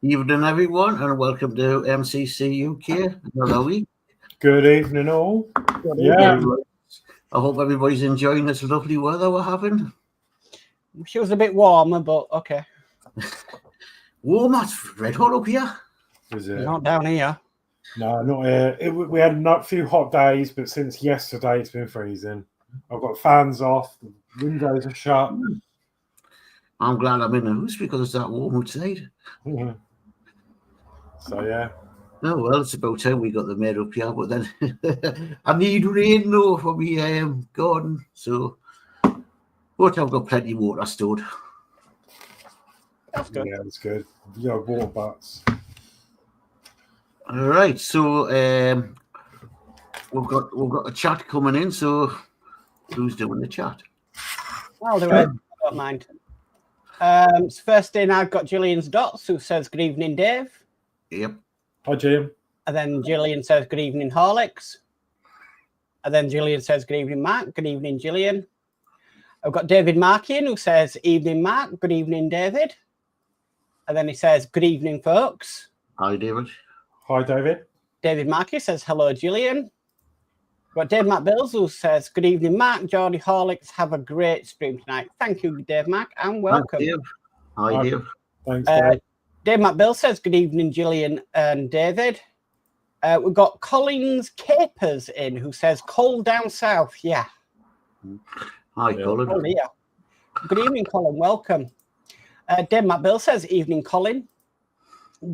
Evening, everyone, and welcome to MCC UK. Hello. Good evening, all. Good Yeah. evening. I hope everybody's enjoying this lovely weather we're having. She was a bit warmer, but okay. Warm, that's red hot up here. Is it? Not down here. No, not here. We had a few hot days, but since yesterday it's been freezing. I've got fans off, the windows are shut. I'm glad I'm in the house because it's that warm outside. Mhm. So yeah. Oh, well, it's about time we got the made up here, but then I need rain though for my garden, so but I've got plenty of water stored. That's good. Yeah, it's good. Yeah, water butts. All right, so we've got a chat coming in. So who's doing the chat? I'll do it. I don't mind. So first in, I've got Gillian Dotz, who says, "Good evening, Dave." Yep. Hi, Jim. And then Gillian says, "Good evening, Horlixs." And then Gillian says, "Good evening, Mark." Good evening, Gillian. I've got David Markian, who says, "Evening, Mark." Good evening, David. And then he says, "Good evening, folks." Hi, David. Hi, David. David Markey says, "Hello, Gillian." We've got Dave Matt Bills, who says, "Good evening, Mark, Geordie, Horlicks. Have a great stream tonight." Thank you, Dave Mac, and welcome. Hi, Dave. Hi, Dave. Thanks, Dave. Dave Matt Bill says, "Good evening, Gillian and David." We've got Collins Capers in, who says, "Cold down south." Yeah. Hi, Yeah. Colin. Oh, yeah. Good evening, Colin. Welcome. Dave Matt Bill says, "Evening, Colin."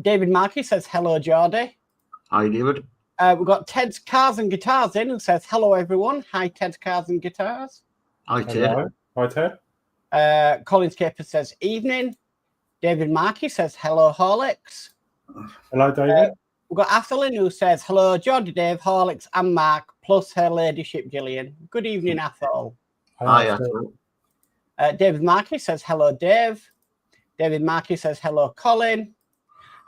David Markey says, "Hello, Geordie." Hi, David. We've got Ted's Cars and Guitars in, who says, "Hello, everyone." Hi, Ted's Cars and Guitars. Hi, Ted. Hello. Hi, Ted. Collins Capers says, "Evening." David Markey says, "Hello, Horlicks." Hello, David. We've got Athelin, who says, "Hello, Geordie, Dave, Horlicks, and Mark, plus her ladyship, Gillian." Good evening, Athel. Hi, Hello, Athel. David Markey says, "Hello, Dave." David Markey says, "Hello, Colin."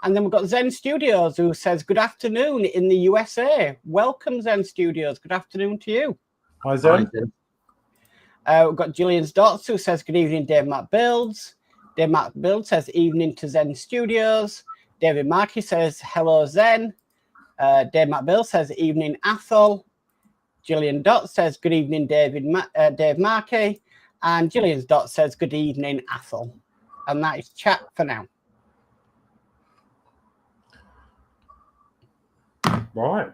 And then we've got Zen Studios, who says, "Good afternoon in the USA." Welcome, Zen Studios. Good afternoon to you. Hi, Hi, Zen. Ted. We've got Gillian Dotz, who says, "Good evening, Dave Matt Builds." Dave Matt Builds says, "Evening to Zen Studios." David Markey says, "Hello, Zen." Dave Matt Builds says, "Evening, Athol." Gillian Dotz says, "Good evening, Dave Markey." And Gillian Dotz says, "Good evening, Athol." And that is chat for now. Right.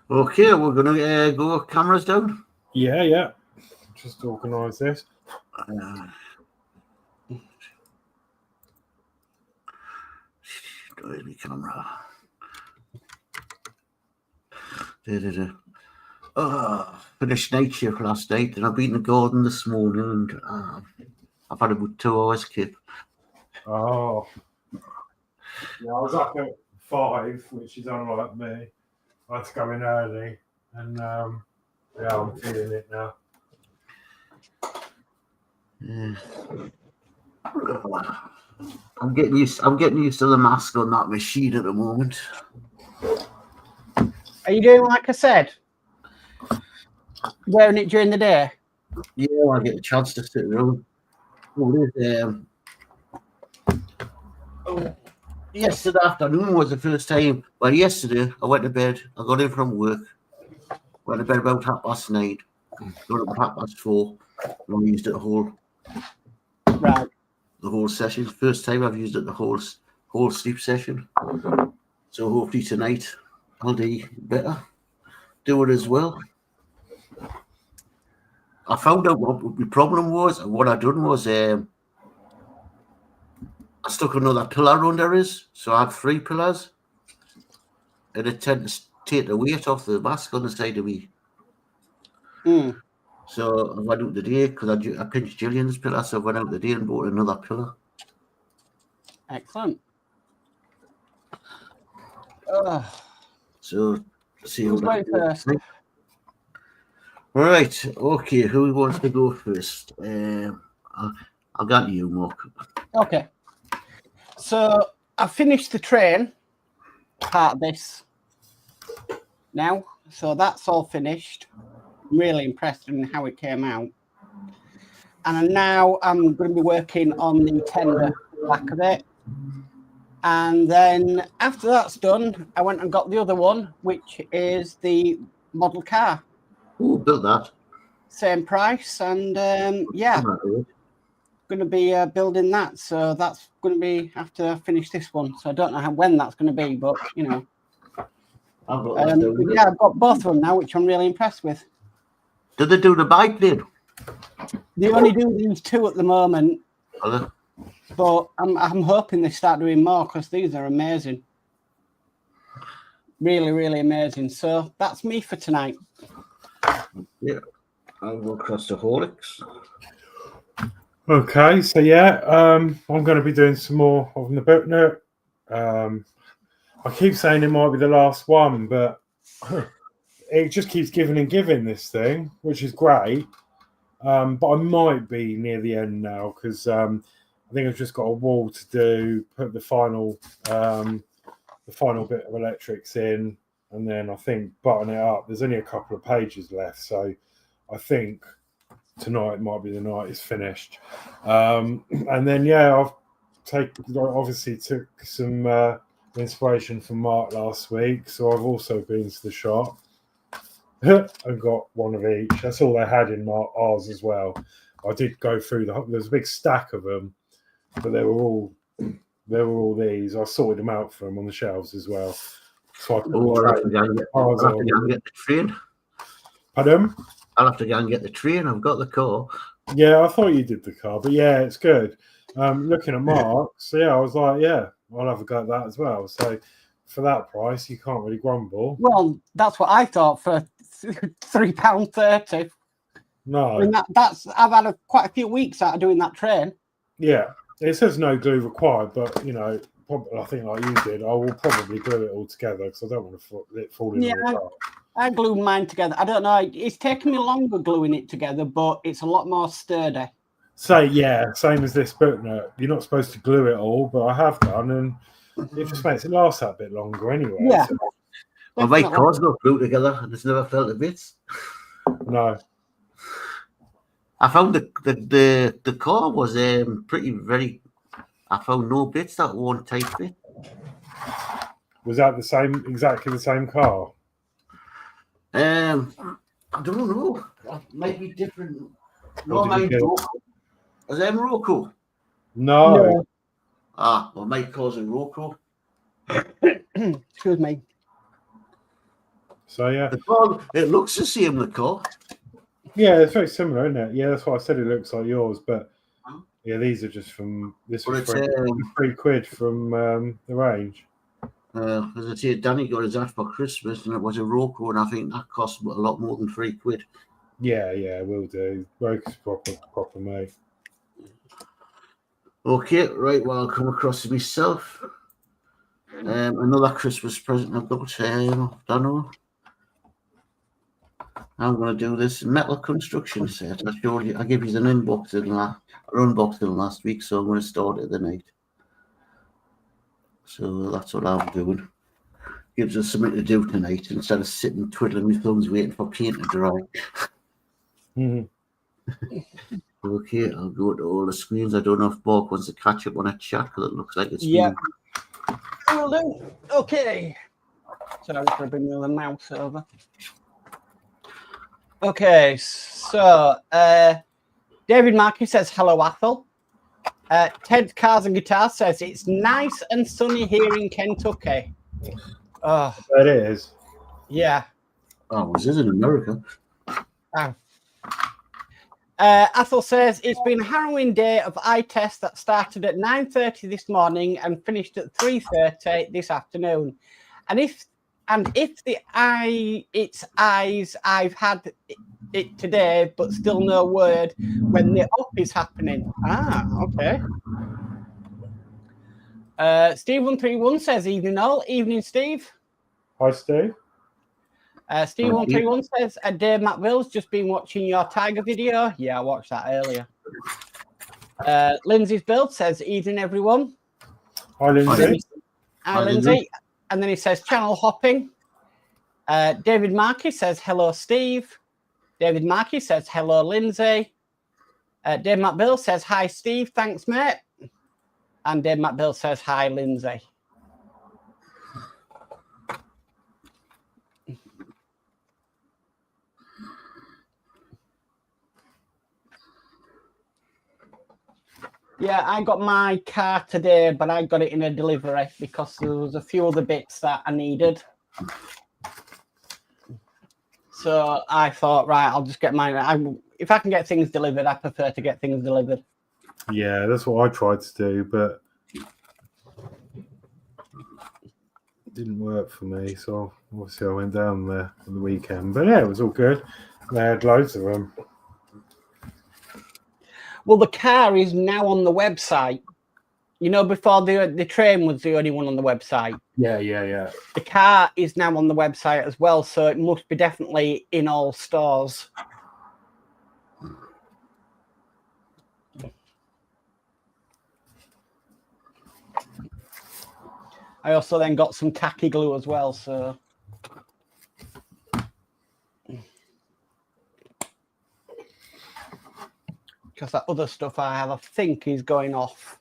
Okay, we're gonna go cameras down. Yeah. Just organise this. Where's my camera? Finished night shift last night, and I've been in the garden this morning, and I've had about 2 hours kip. Oh. Yeah, I was up at 5, which is unlike me. I had to go in early, and yeah, I'm feeling it now. Yeah. I'm getting used to the mask on that machine at the moment. Are you doing like I said? Wearing it during the day? Yeah, I get a chance to sit around. Yesterday afternoon was the first time. Well, yesterday I went to bed. I got in from work. Went to bed about 9:30. Got up at 4:30. And I used it Right. the whole session. First time I've used it the whole sleep session. So hopefully tonight I'll do better. Do it as well. I found out what the problem was, and what I done was I stuck another pillar under his, so I had 3 pillars, and it tended to take the weight off the mask on the side of me. So I went out today because I pinched Gillian's pillar, so I went out today and bought another pillar. Excellent. So see how Who's going that first? goes. Right, okay, who wants to go first? I'll get you, Mark. Okay. So I finished the train part of this now. So that's all finished. I'm really impressed in how it came out. And now I'm going to be working on the tender back of it. And then after that's done, I went and got the other one, which is the model car. Oh, built that. Same price. And yeah, going to be building that. So that's going to be after I finish this one. So I don't know when that's going to be, but you know. Yeah, I've got both of them now, which I'm really impressed with. Did they do the biplane? They only do these two at the moment. Are they? But I'm hoping they start doing more because these are amazing. Really, really amazing. So that's me for tonight. Yeah. I'll go across to Horlixs. Okay, so yeah, I'm going to be doing some more of the booklet. I keep saying it might be the last one, but it just keeps giving and giving this thing, which is great. But I might be near the end now because I think I've just got a wall to do, put the final bit of electrics in, and then I think button it up. There's only a couple of pages left, so I think tonight might be the night it's finished. And then yeah, obviously took some inspiration from Mark last week, so I've also been to the shop and got one of each. That's all they had in ours as well. I did go through there's a big stack of them, but they were all these. I sorted them out for them on the shelves as well. So I I'll have to go and get the train. Pardon? I'll have to go and get the train. I've got the car. Yeah, I thought you did the car, but yeah, it's good. Looking at Mark's, yeah, I was like, yeah, I'll have a go at that as well. So for that price, you can't really grumble. Well, that's what I thought for £3.30. No, I mean, I've had quite a few weeks out of doing that train. Yeah, it says no glue required, but you know, I think like you did, I will probably glue it all together because I don't want it falling apart. I glued mine together. I don't know. It's taken me longer gluing it together, but it's a lot more sturdy. So yeah, same as this booklet. You're not supposed to glue it all, but I have done, and it just makes it last that bit longer anyway. Yeah. So. Well, my car's not glued together, and it's never felt a bit. No. I found the car was very. I found no bits that weren't tight fit. Was that exactly the same car? I don't know. That might be different. No, mine Roku. Is that Roku? No. Well, my car's in Roku. Excuse me. So yeah, the car, it looks the same. The car. Yeah, it's very similar, isn't it? Yeah, that's why I said it looks like yours, but yeah, these are just from this was £3 from the range. As I say, Danny got his that for Christmas, and it was a Roku, and I think that cost a lot more than £3. Yeah, will do. Roku's proper made. Okay, right. Well, I'll come across to myself. Another Christmas present I've got. Danno. I'm going to do this metal construction set. I showed you. I gave you an unboxing last week, so I'm going to start it tonight. So that's what I'm doing. Gives us something to do tonight instead of sitting twiddling my thumbs waiting for paint to dry. Okay, I'll go to all the screens. I don't know if Bork wants to catch up on a chat because it looks like it's I will do. Okay. So I'm going to bring the mouse over. Okay, so David Markey says hello, Athel. Ted Cars and Guitars says it's nice and sunny here in Kentucky. Oh, it is. Yeah. Oh, this is in America. Oh. Athel says it's been a harrowing day of eye tests that started at 9:30 this morning and finished at 3:30 this afternoon. And if it's eyes, I've had it today, but still no word when the op is happening. Okay. Steve131 says evening all. Evening, Steve. Hi, Steve. Steve131 says, Dave McBill's just been watching your tiger video. Yeah, I watched that earlier. Lindsey's build says, evening, everyone. Hi, Lindsey. Hi, Lindsey. And then he says, channel hopping. David Markey says, hello, Steve. David Markey says, hello, Lindsey. Dave Matt Bill says, hi, Steve. Thanks, mate. And Dave Matt Bill says, hi, Lindsay. Yeah, I got my car today, but I got it in a delivery because there was a few other bits that I needed. So I thought, right, I'll just get mine. If I can get things delivered, I prefer to get things delivered. Yeah, that's what I tried to do, but it didn't work for me. So obviously I went down there on the weekend. But yeah, it was all good. They had loads of them. Well, the car is now on the website. You know, before the train was the only one on the website. Yeah. The car is now on the website as well, so it must be definitely in all stores. I also then got some tacky glue as well, so... Because that other stuff I have, I think, is going off.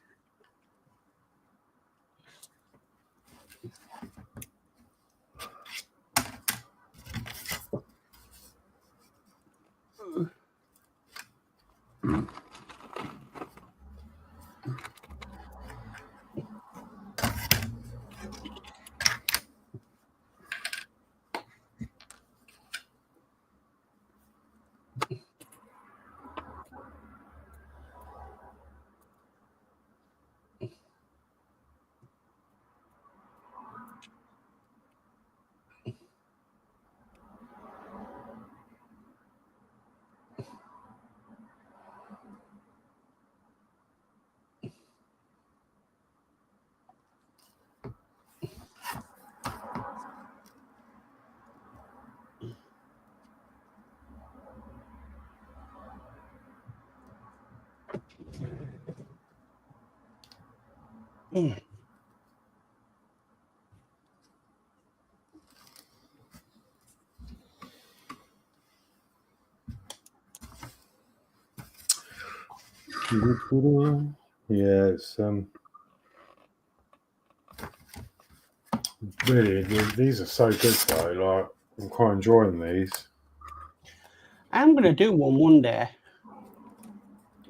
Yeah, it's really, these are so good though. Like, I'm quite enjoying these. I'm going to do one day.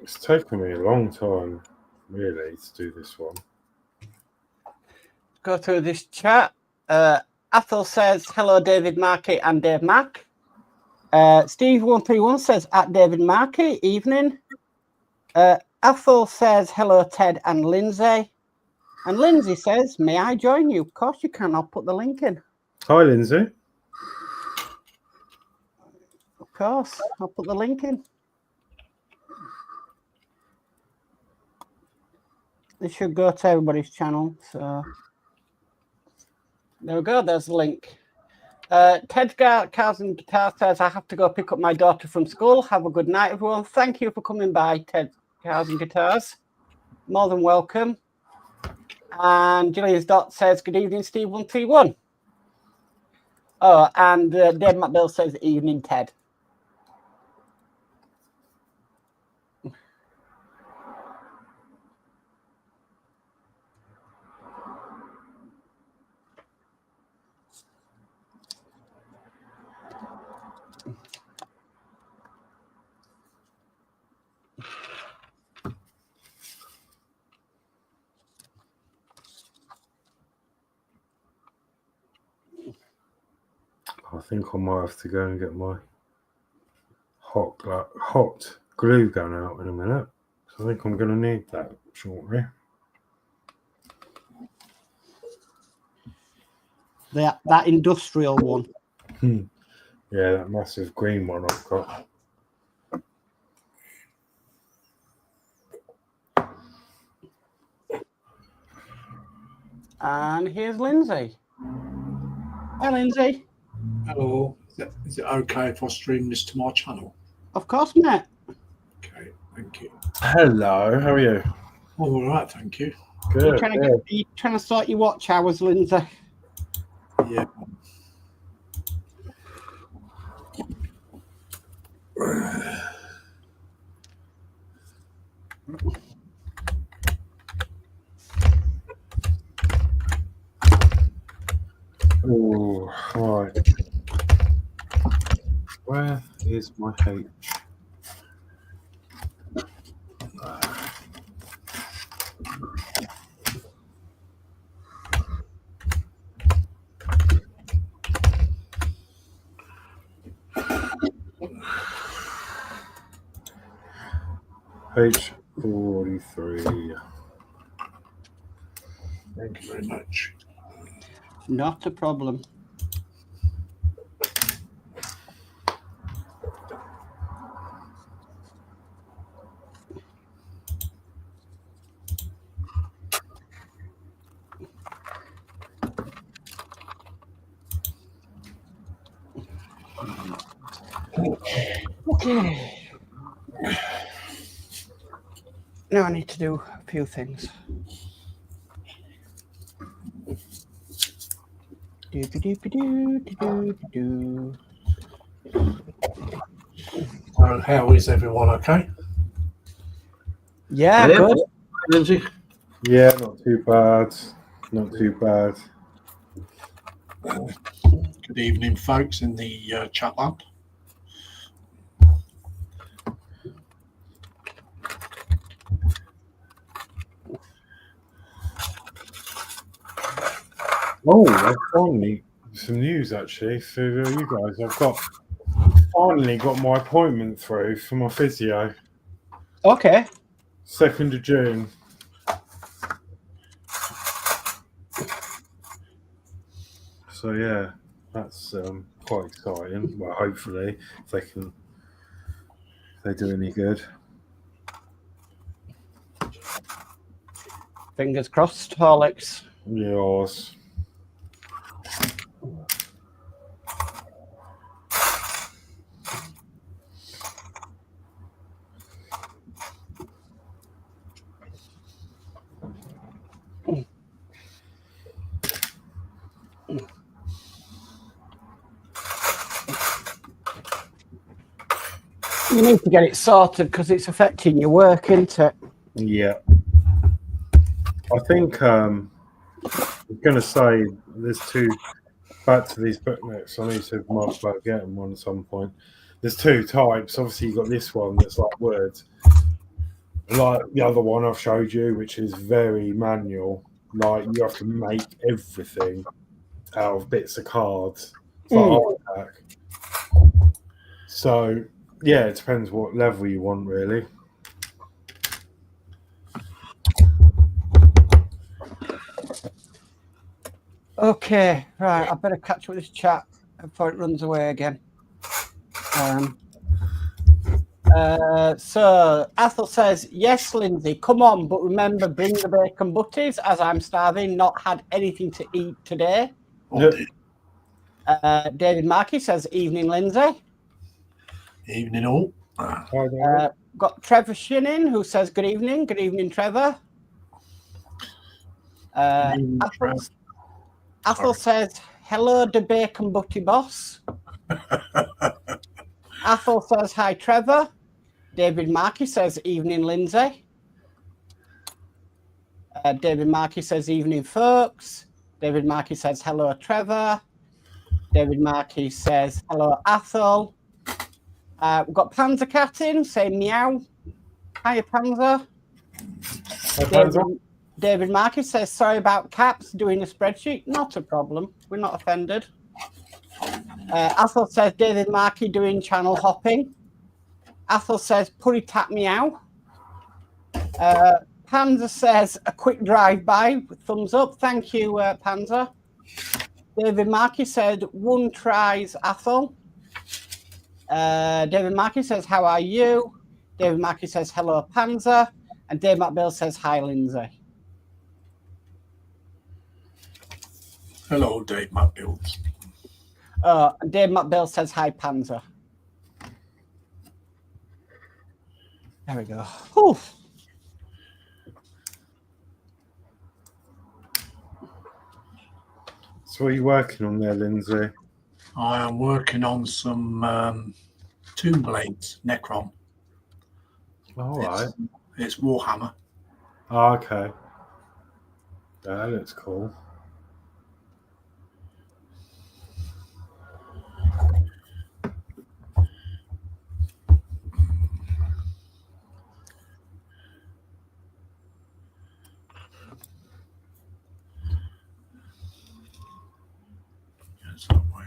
It's taken me a long time, really, to do this one. Go through this chat. Athel says, hello, David Markey and Dave Mack. Steve131 says, at David Markey, evening. Athel says, hello, Ted and Lindsay. And Lindsay says, may I join you? Of course you can. I'll put the link in. Hi, Lindsay. Of course. I'll put the link in. This should go to everybody's channel. So there we go. There's the link. Ted Cars and Guitar says, I have to go pick up my daughter from school. Have a good night, everyone. Thank you for coming by, Ted Cars and Guitars. More than welcome. And Gillian Dotz says, good evening, Steve131. Oh, and Dave McBill says, evening, Ted. I think I might have to go and get my hot glue gun out in a minute. So I think I'm going to need that shortly. That industrial one. Yeah, that massive green one I've got. And here's Lindsay. Hi, Lindsay. Hello. Is it okay if I stream this to my channel? Of course, mate. Okay, thank you. Hello, how are you? All right, thank you. Good. Are you trying to sort your watch hours, Lindsay? Yeah. Oh, right. Where is my H? H43. Thank you very much. Not a problem. Okay. Now I need to do a few things. Do. So, how is everyone? Okay. Yeah, Yeah. good. Lindsay. Yeah, not too bad. Not too bad. Good evening, folks, in the chat land. Oh, I've finally some news actually for you guys. Finally got my appointment through for my physio. Okay. 2nd of June. So yeah, that's quite exciting. Well, hopefully if they do any good. Fingers crossed, Horlixs. Yes. You need to get it sorted because it's affecting your work, isn't it? Yeah. I think I was going to say there's two, back to these bookmarks. I need to mark about getting one at some point. There's two types. Obviously, you've got this one that's like words, like the other one I've showed you, which is very manual. Like you have to make everything out of bits of cards. It's like art pack. So, yeah, it depends what level you want, really. Okay, right. I better catch up with this chat before it runs away again. So Athel says, yes, Lindsay, come on, but remember, bring the bacon butties as I'm starving, not had anything to eat today. Yep. David Markey says, evening, Lindsay. Evening, all. Got Trevor Shinnin, who says, good evening. Good evening, Trevor. Athel says, hello, the bacon butty boss. Athel says, hi, Trevor. David Markey says, evening, Lindsay. David Markey says, evening, folks. David Markey says, hello, Trevor. David Markey says, hello, Athel. We've got Panzer Cat in, saying meow. Hiya, Panzer. David Markey says, sorry about caps, doing a spreadsheet. Not a problem. We're not offended. Athel says, David Markey doing channel hopping. Athel says, putty tap meow. Panzer says, a quick drive-by with thumbs up. Thank you, Panzer. David Markey said, one tries Athel. David Markey says, how are you? David Markey says, hello, Panzer. And Dave McBill says, hi, Lindsay. Hello, Dave Builds. Dave McBill says, hi, Panzer. There we go. Whew. So what are you working on there, Lindsay? I am working on some tomb blades, Necron. All right. It's Warhammer. Oh, okay. Yeah, that looks cool. It's that way.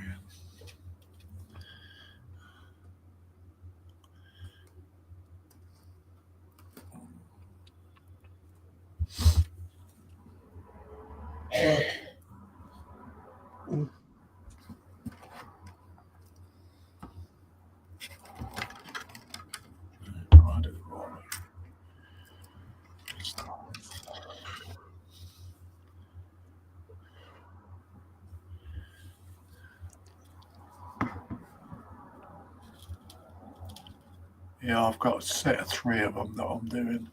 Yeah, I've got a set of 3 of them that I'm doing.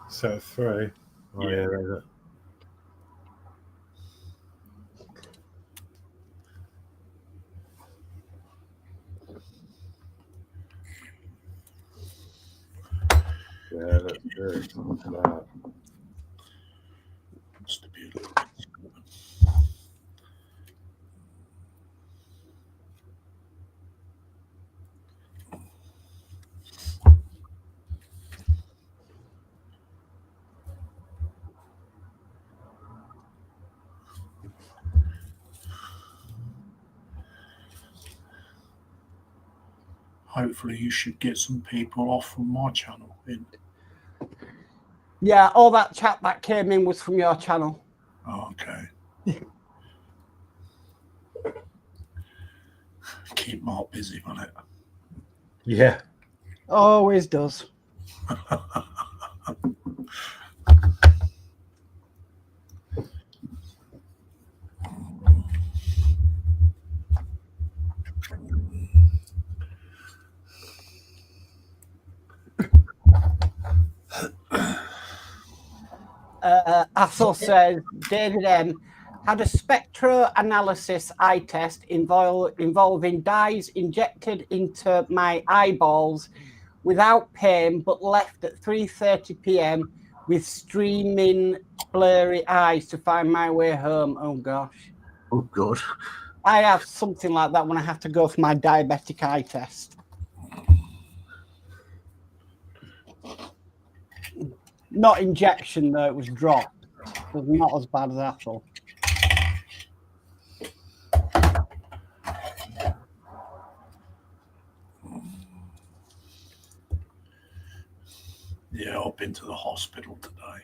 Set of 3. Oh, yeah, there's it. Yeah, that's good. Look at that. Just to be a little hopefully you should get some people off from my channel in. Yeah, all that chat that came in was from your channel. Oh, okay. Keep Mark busy on it. Yeah. Always does. Athel says, David M. had a spectroanalysis eye test involving dyes injected into my eyeballs without pain, but left at 3:30 p.m. with streaming, blurry eyes to find my way home. Oh, gosh. Oh, God. I have something like that when I have to go for my diabetic eye test. Not injection, though. It was dropped. It was not as bad as Athel. Yeah, I've been to the hospital today.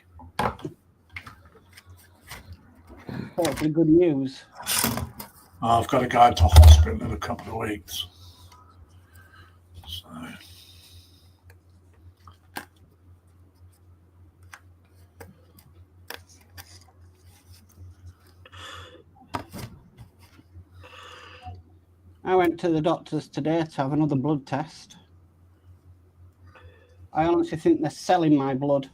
Hopefully good news. I've got to go into hospital in a couple of weeks. So. I went to the doctors today to have another blood test. I honestly think they're selling my blood.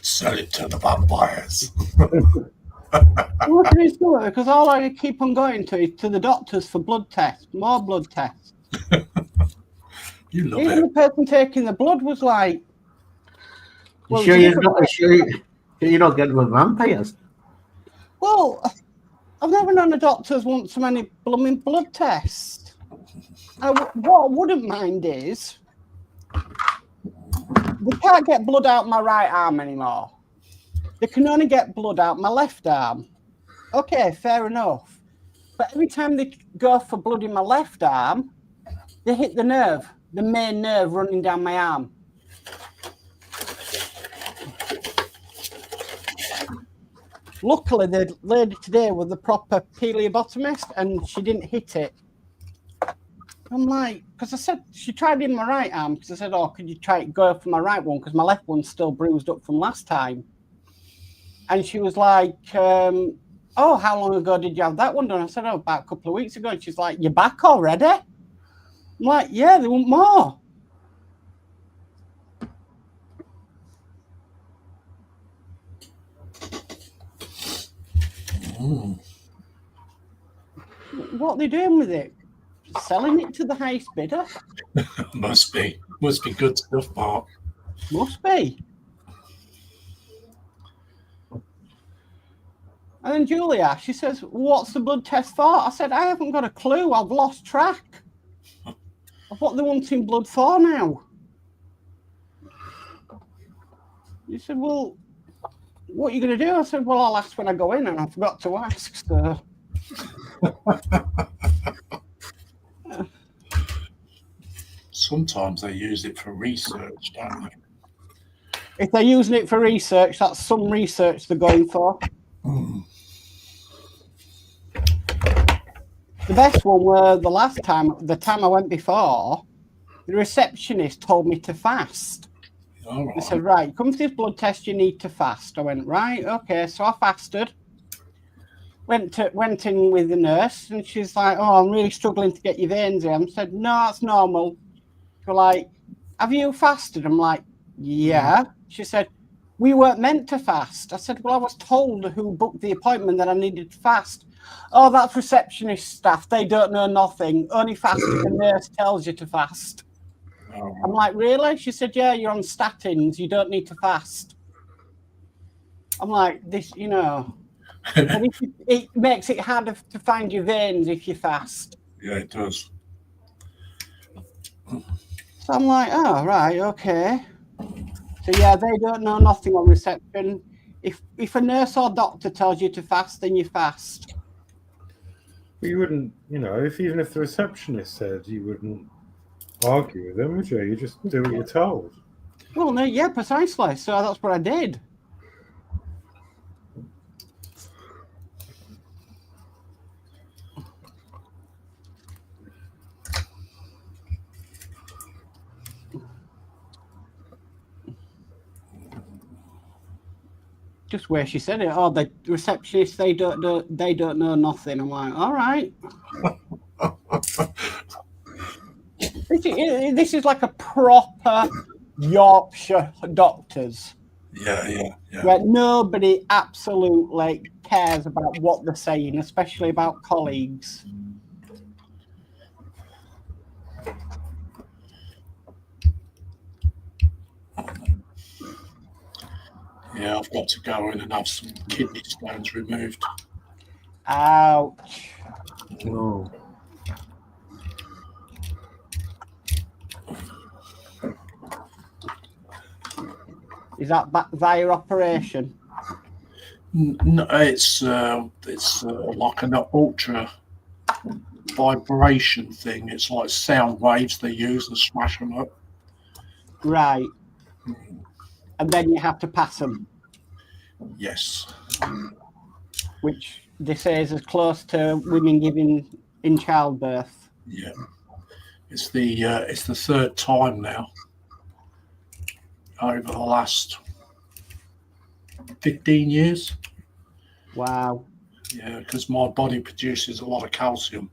Sell it to the vampires. What can I do? Because all I keep on going to is to the doctors for blood tests, more blood tests. You love Even it. the person taking the blood was like, well, Sure you're not getting with vampires? well, I've never known a doctor's want so many blooming blood tests. What I wouldn't mind is they can't get blood out my right arm anymore. They can only get blood out my left arm. Okay, fair enough. But every time they go for blood in my left arm, they hit the nerve, the main nerve running down my arm. Luckily, the lady today was the proper phlebotomist and she didn't hit it. I'm like, because I said, she tried in my right arm, because I said, oh, could you try go for my right one? Because my left one's still bruised up from last time. And she was like, oh, how long ago did you have that one done? I said, oh, about a couple of weeks ago. And she's like, you're back already? I'm like, yeah, they want more. What are they doing with it? Selling it to the highest bidder. Must be good stuff, Mark. Must be. And then Julia, she says, what's the blood test for? I said, I haven't got a clue. I've lost track of what they're wanting blood for now. You said, well, what are you going to do? I said, well, I'll ask when I go in, and I forgot to ask. So. Sometimes they use it for research, don't they? If they're using it for research, that's some research they're going for. The best one were the time I went before, the receptionist told me to fast. All right. They said, right, come to this blood test, you need to fast. I went, right, okay. So I fasted. Went in with the nurse, and she's like, oh, I'm really struggling to get your veins in. I said, no, that's normal. She's like, have you fasted? I'm like, yeah. She said, we weren't meant to fast. I said, well, I was told who booked the appointment that I needed to fast. Oh, that's receptionist staff. They don't know nothing. Only fast if the nurse tells you to fast. All right. I'm like, really? She said, yeah, you're on statins. You don't need to fast. I'm like, this, you know. And it makes it harder to find your veins if you fast. Yeah, it does. So I'm like, oh, right, okay. So, yeah, they don't know nothing on reception. If a nurse or doctor tells you to fast, then you fast. But you wouldn't, you know, even if the receptionist said, you wouldn't argue with them, would you? You just do what you're told. Well, no, yeah, precisely. So that's what I did. Just where she said it. Oh, the receptionist, they don't know nothing. I'm like, all right. This is like a proper Yorkshire doctors. Yeah. Where nobody absolutely cares about what they're saying, especially about colleagues. Yeah, I've got to go in and have some kidney stones removed. Ouch. Oh. Is that via operation? No, it's like an ultra vibration thing. It's like sound waves they use and smash them up. Right. And then you have to pass them. Yes. Which they say is as close to women giving in childbirth. Yeah. It's the third time now over the last 15 years. Wow. Yeah, because my body produces a lot of calcium.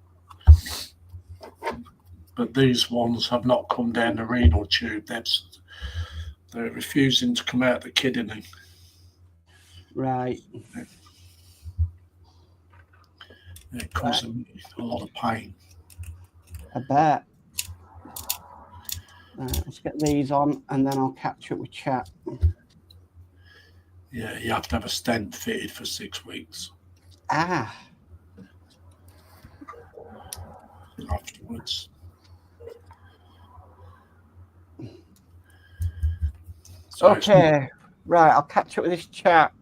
But these ones have not come down the renal tube. They're refusing to come out the kidney. Right. It causes me a lot of pain. I bet. Let's get these on, and then I'll catch up with chat. Yeah, you have to have a stent fitted for 6 weeks. Ah. Afterwards. So Okay. Right, I'll catch up with this chat.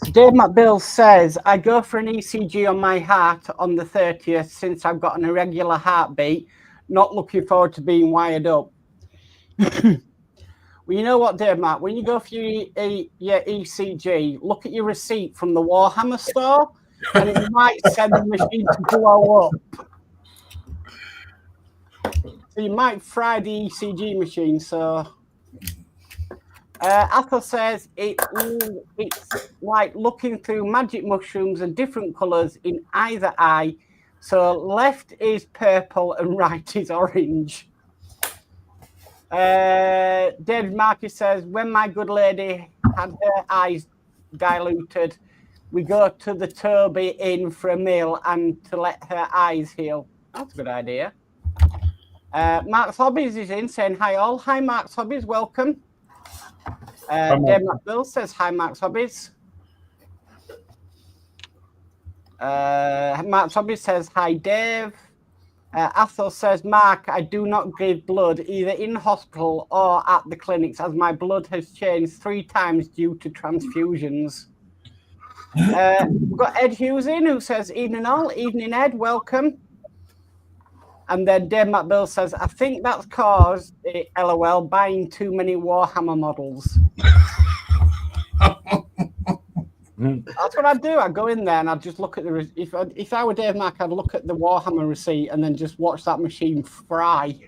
So Dave McBill says, I go for an ECG on my heart on the 30th since I've got an irregular heartbeat. Not looking forward to being wired up. Well, you know what, Dave Matt? When you go for your ECG, look at your receipt from the Warhammer store, and it might send the machine to blow up. So you might fry the ECG machine. So Athel says it's like looking through magic mushrooms and different colours in either eye. So left is purple and right is orange. David Marcus says, when my good lady had her eyes diluted, we go to the Toby Inn for a meal and to let her eyes heal. That's a good idea. Mark's Hobbies is in saying hi all. Hi Mark's Hobbies, welcome. Dave McBill says hi Mark's Hobbies. Mark's Hobbies says hi Dave. Athos says, Mark, I do not give blood either in hospital or at the clinics as my blood has changed 3 times due to transfusions. We've got Ed Hughes in who says, evening all, evening Ed, welcome. And then Dave McBill says, I think that's caused, LOL, buying too many Warhammer models. That's what I'd do. I'd go in there and I'd just look at the... If I were Dave Mack, I'd look at the Warhammer receipt and then just watch that machine fry.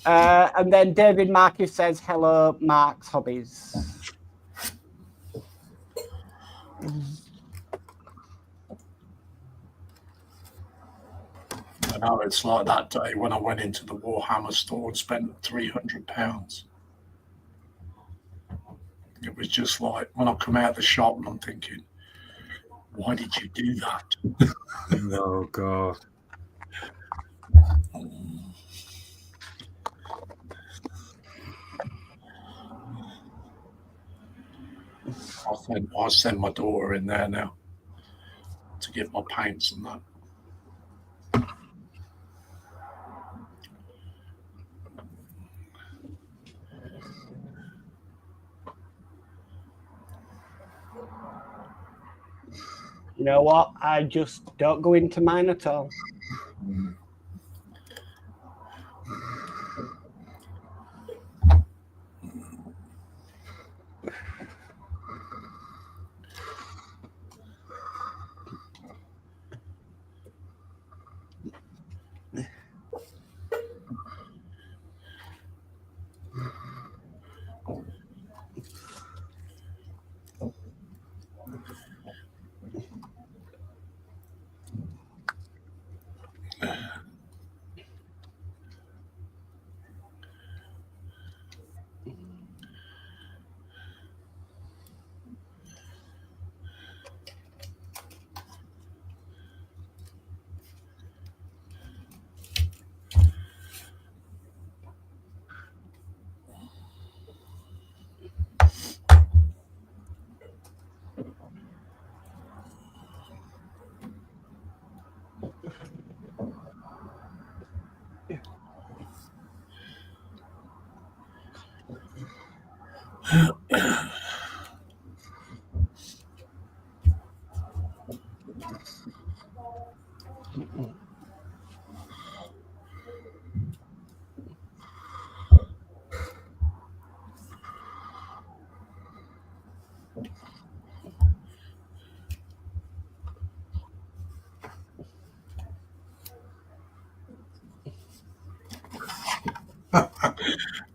And then David Marcus says, hello, Mark's Hobbies. I know it's like that day when I went into the Warhammer store and spent £300. It was just like when I come out of the shop and I'm thinking, why did you do that? Oh God. I'll send my daughter in there now to get my paints and that. You know what? I just don't go into mine at all.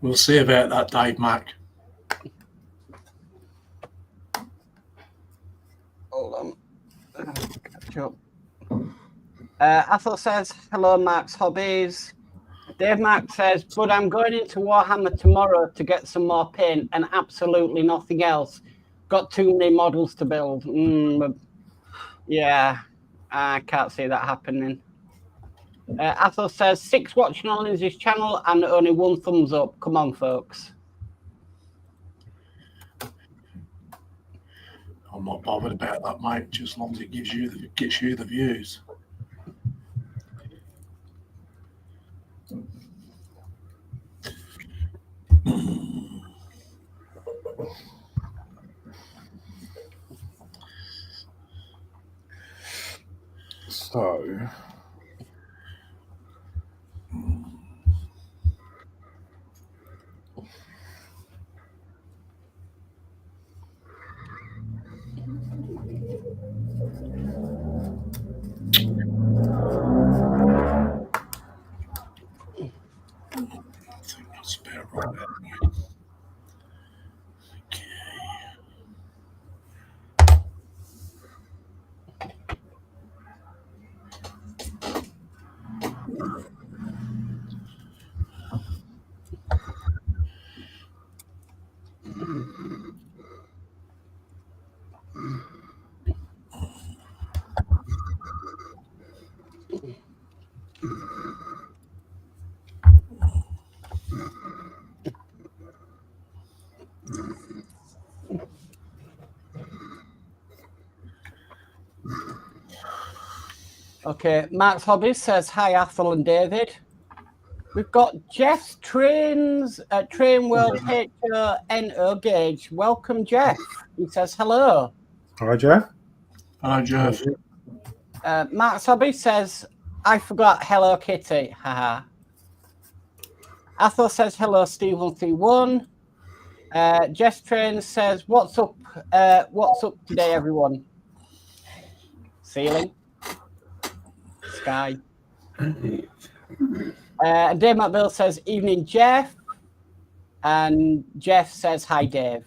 We'll see about that, Dave Mack. Hold on. Catch up. Athel says, hello, Mark's Hobbies. Dave Mark says, but I'm going into Warhammer tomorrow to get some more paint and absolutely nothing else. Got too many models to build. Yeah, I can't see that happening. Athel says, 6 watching on Lindsey's channel and only 1 thumbs up. Come on, folks. I'm not bothered about that, mate, just as long as it gets you the views. So I think that's about right. Okay. Okay, Mark's Hobbies says hi, Athel and David. We've got Jeff's Train World HNO Gauge. Welcome, Jeff. He says hello. Hi, Jeff. Hello, Jeff. Mark's Hobby says, I forgot Hello Kitty. Haha. Athel says hello, Steve131. Jess Train says, what's up today, everyone? Ceiling. Sky. Dave McBill says, evening, Jeff. And Jeff says, hi, Dave.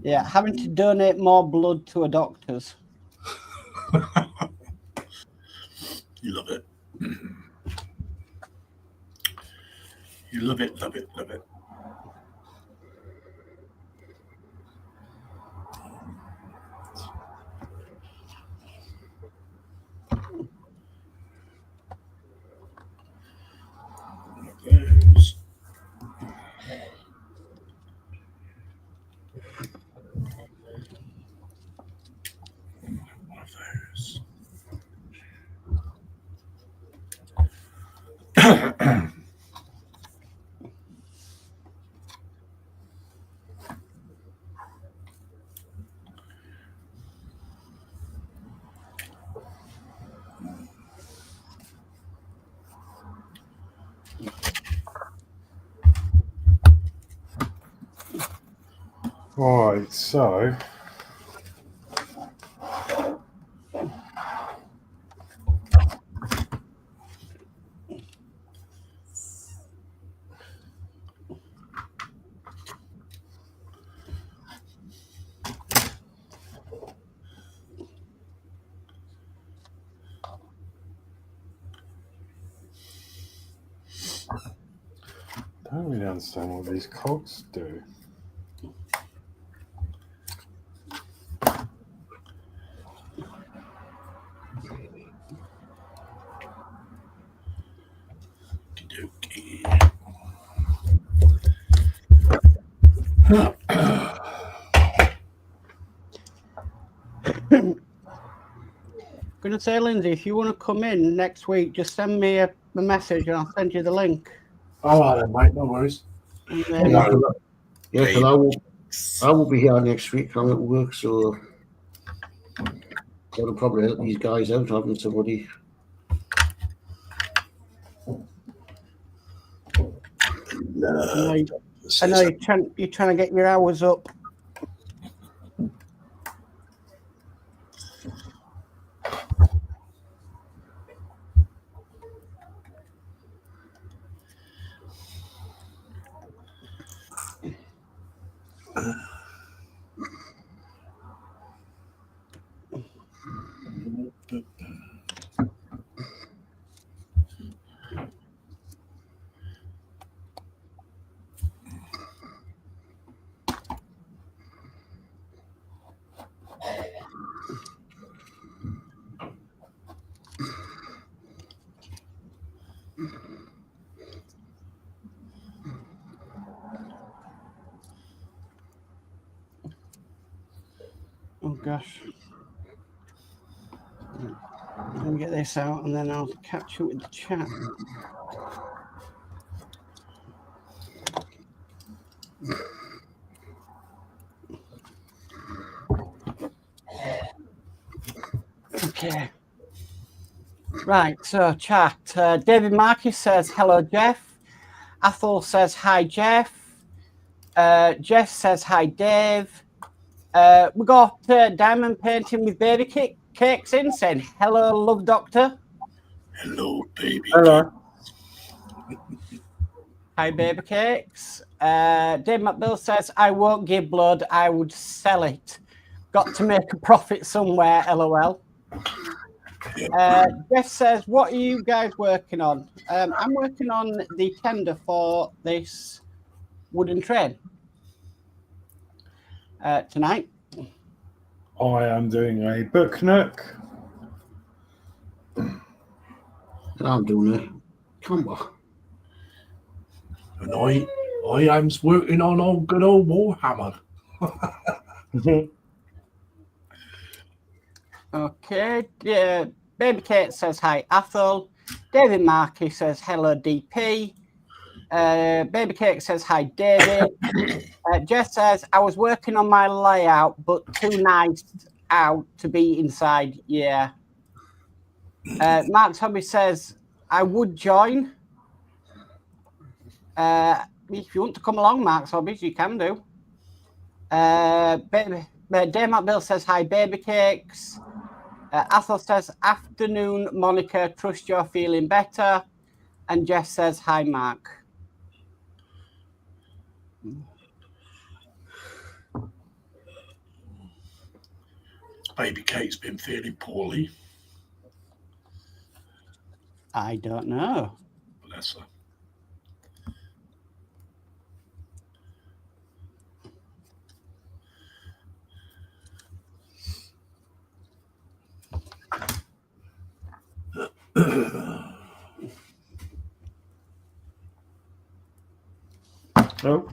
Yeah, having to donate more blood to a doctor's. You love it. You love it, love it, love it. Those. One of those. Right, so I don't really understand what these cogs do. Gonna say, Lindsay, if you want to come in next week, just send me a message and I'll send you the link. All right, then, mate. No worries. And then, Yeah, because I will be here next week. I'm at work, so that'll probably help these guys out having somebody. I know you're trying to get your hours up. Oh gosh. Let me get this out and then I'll catch you with the chat. Okay. Right, so chat. David Marcus says, hello, Jeff. Athel says, hi, Jeff. Jeff says, hi, Dave. We got Diamond Painting with Baby Cakes in saying, hello, love doctor. Hello, baby. Hello. Hi, Baby Cakes. Dave McBill says, I won't give blood, I would sell it. Got to make a profit somewhere, LOL. Jeff says, what are you guys working on? I'm working on the tender for this wooden train tonight. I am doing a book nook. I'm doing it. Come on. And I am working on good old Warhammer. Okay. Yeah. Baby Kate says hi, Athol. David Markey says hello, DP. Baby Cake says hi, David. Jess says I was working on my layout, but too nice out to be inside. Yeah. Mark's Hobby says I would join. If you want to come along, Mark's Hobbies, you can do. Dave Bill says hi, Baby Cakes. Athol says afternoon, Monica. Trust you're feeling better. And Jess says hi, Mark. Baby Kate's been feeling poorly. I don't know. Bless her. Oh,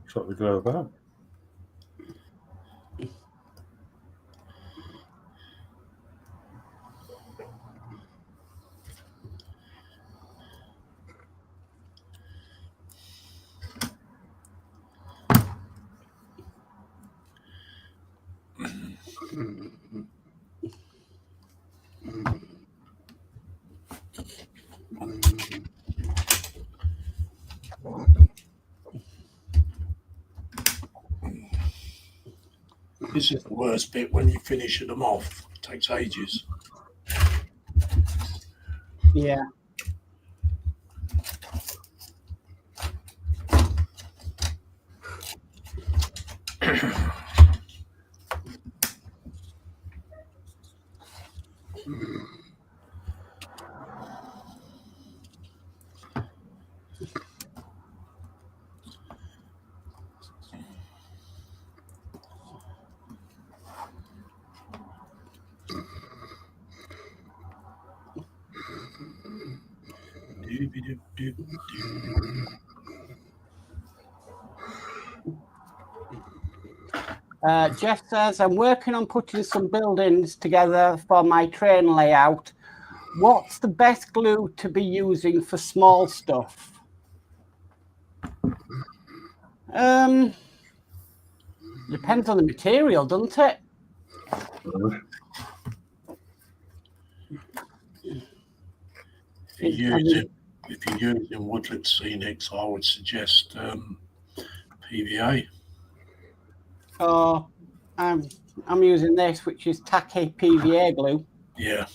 shut the glove out. This is the worst bit when you finish them off. It takes ages. Yeah. Jeff says, I'm working on putting some buildings together for my train layout. What's the best glue to be using for small stuff? Depends on the material, doesn't it? If you're using Woodland Scenics, I would suggest PVA. Oh, I'm using this, which is tacky PVA glue. Yeah.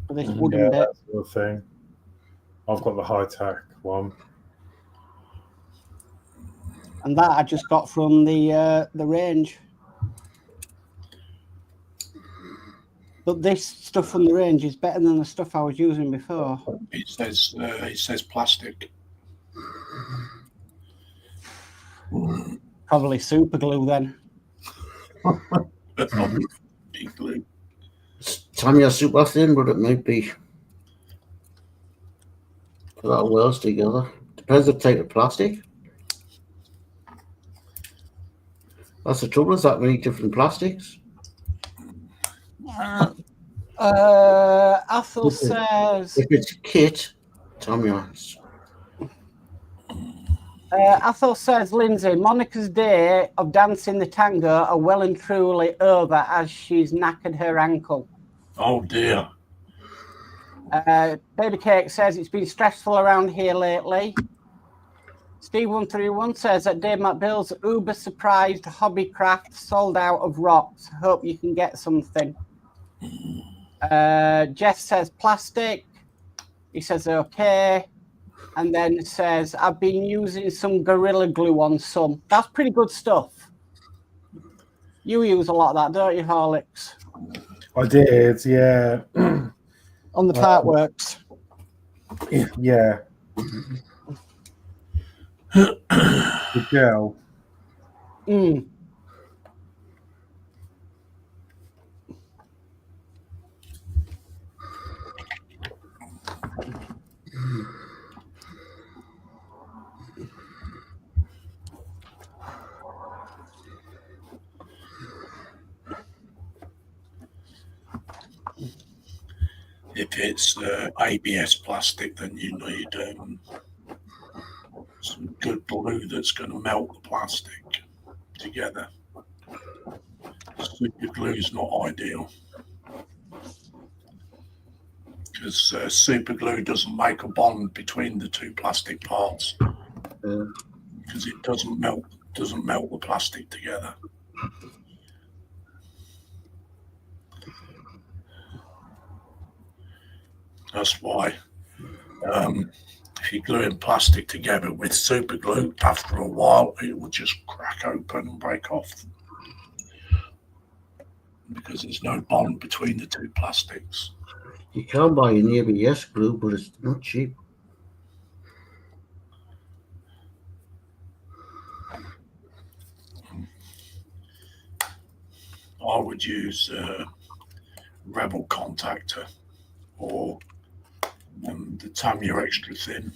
For this wooden bit. That's the thing. I've got the high-tech one. And that I just got from the range. But this stuff from the range is better than the stuff I was using before. It says plastic. Probably super glue then. Big glue. Tanya super thin, but it might be. Put that wells together. Depends on the type of plastic. That's the trouble, is that many different plastics. Athol says. If it's kit, Tanya. Athol says, Lindsay, Monica's day of dancing the tango are well and truly over as she's knackered her ankle. Oh dear. Baby Cake says it's been stressful around here lately. Steve131 says that Dave Bill's uber surprised hobby craft sold out of rocks. Hope you can get something. Jeff says plastic. He says okay. And then says, I've been using some Gorilla Glue on some. That's pretty good stuff. You use a lot of that, don't you, Horlixs? I did, yeah. On the Partworks. Yeah. The gel. If it's ABS plastic, then you need some good glue that's going to melt the plastic together. Super glue is not ideal because super glue doesn't make a bond between the two plastic parts because it doesn't melt the plastic together. That's why if you're gluing plastic together with super glue, after a while it will just crack open and break off because there's no bond between the two plastics. You can buy an ABS glue, but it's not cheap. I would use Rebel Contactor or the Tamiya Extra Thin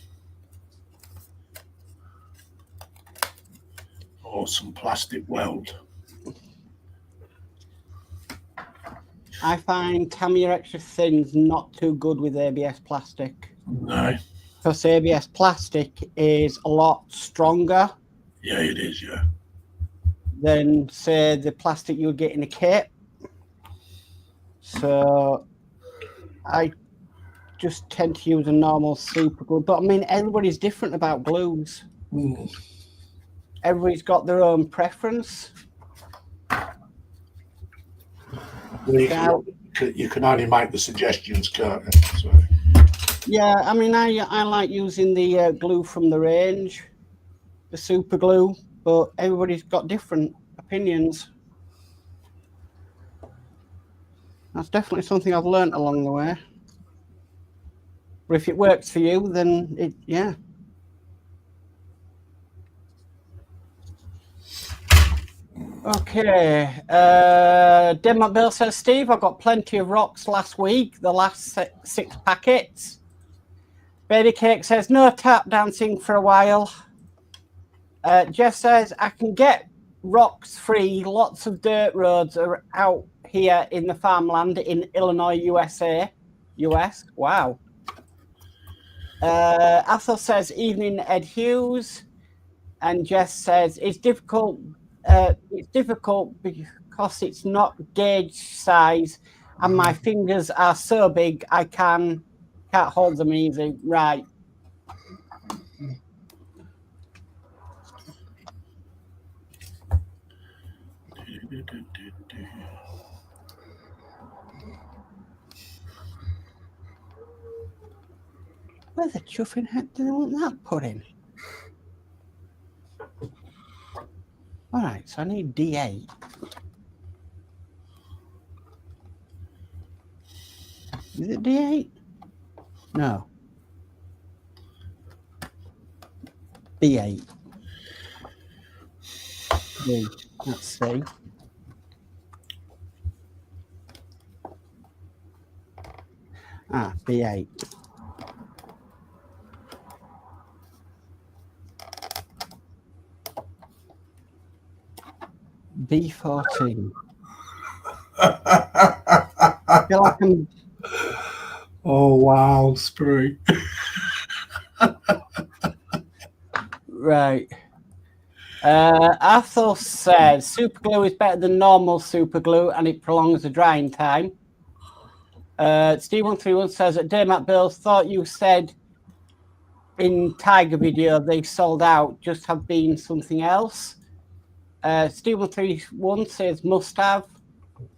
or some plastic weld. I find Tamiya Extra Thin's not too good with ABS plastic. No. Because ABS plastic is a lot stronger. Yeah, it is, yeah. Than, say, the plastic you would get in a kit. So I just tend to use a normal super glue. But I mean, everybody's different about glues. Everybody's got their own preference. Well, you can only make the suggestions, Kurt. So. Yeah, I mean, I like using the glue from the range, the super glue, but everybody's got different opinions. That's definitely something I've learned along the way. But if it works for you, then yeah. Okay. Denmark Bill says, Steve, I got plenty of rocks last week, the last 6 packets. Baby Cake says, no tap dancing for a while. Jeff says, I can get rocks free. Lots of dirt roads are out here in the farmland in Illinois, US. Wow. Athel says, evening, Ed Hughes. And Jeff says, it's difficult because it's not gauge size and my fingers are so big I can't hold them easy. Right. Where the chuffing heck do they want that put in? All right, so I need D8. Is it D8? No. B8. B. Let's see. B8. B14. I feel like I'm... Oh, wow, Sprue. Right. Athos says super glue is better than normal super glue and it prolongs the drying time. Steve131 says that Danno Builds thought you said in Tiger video they sold out, just have been something else. Steve131 says must have.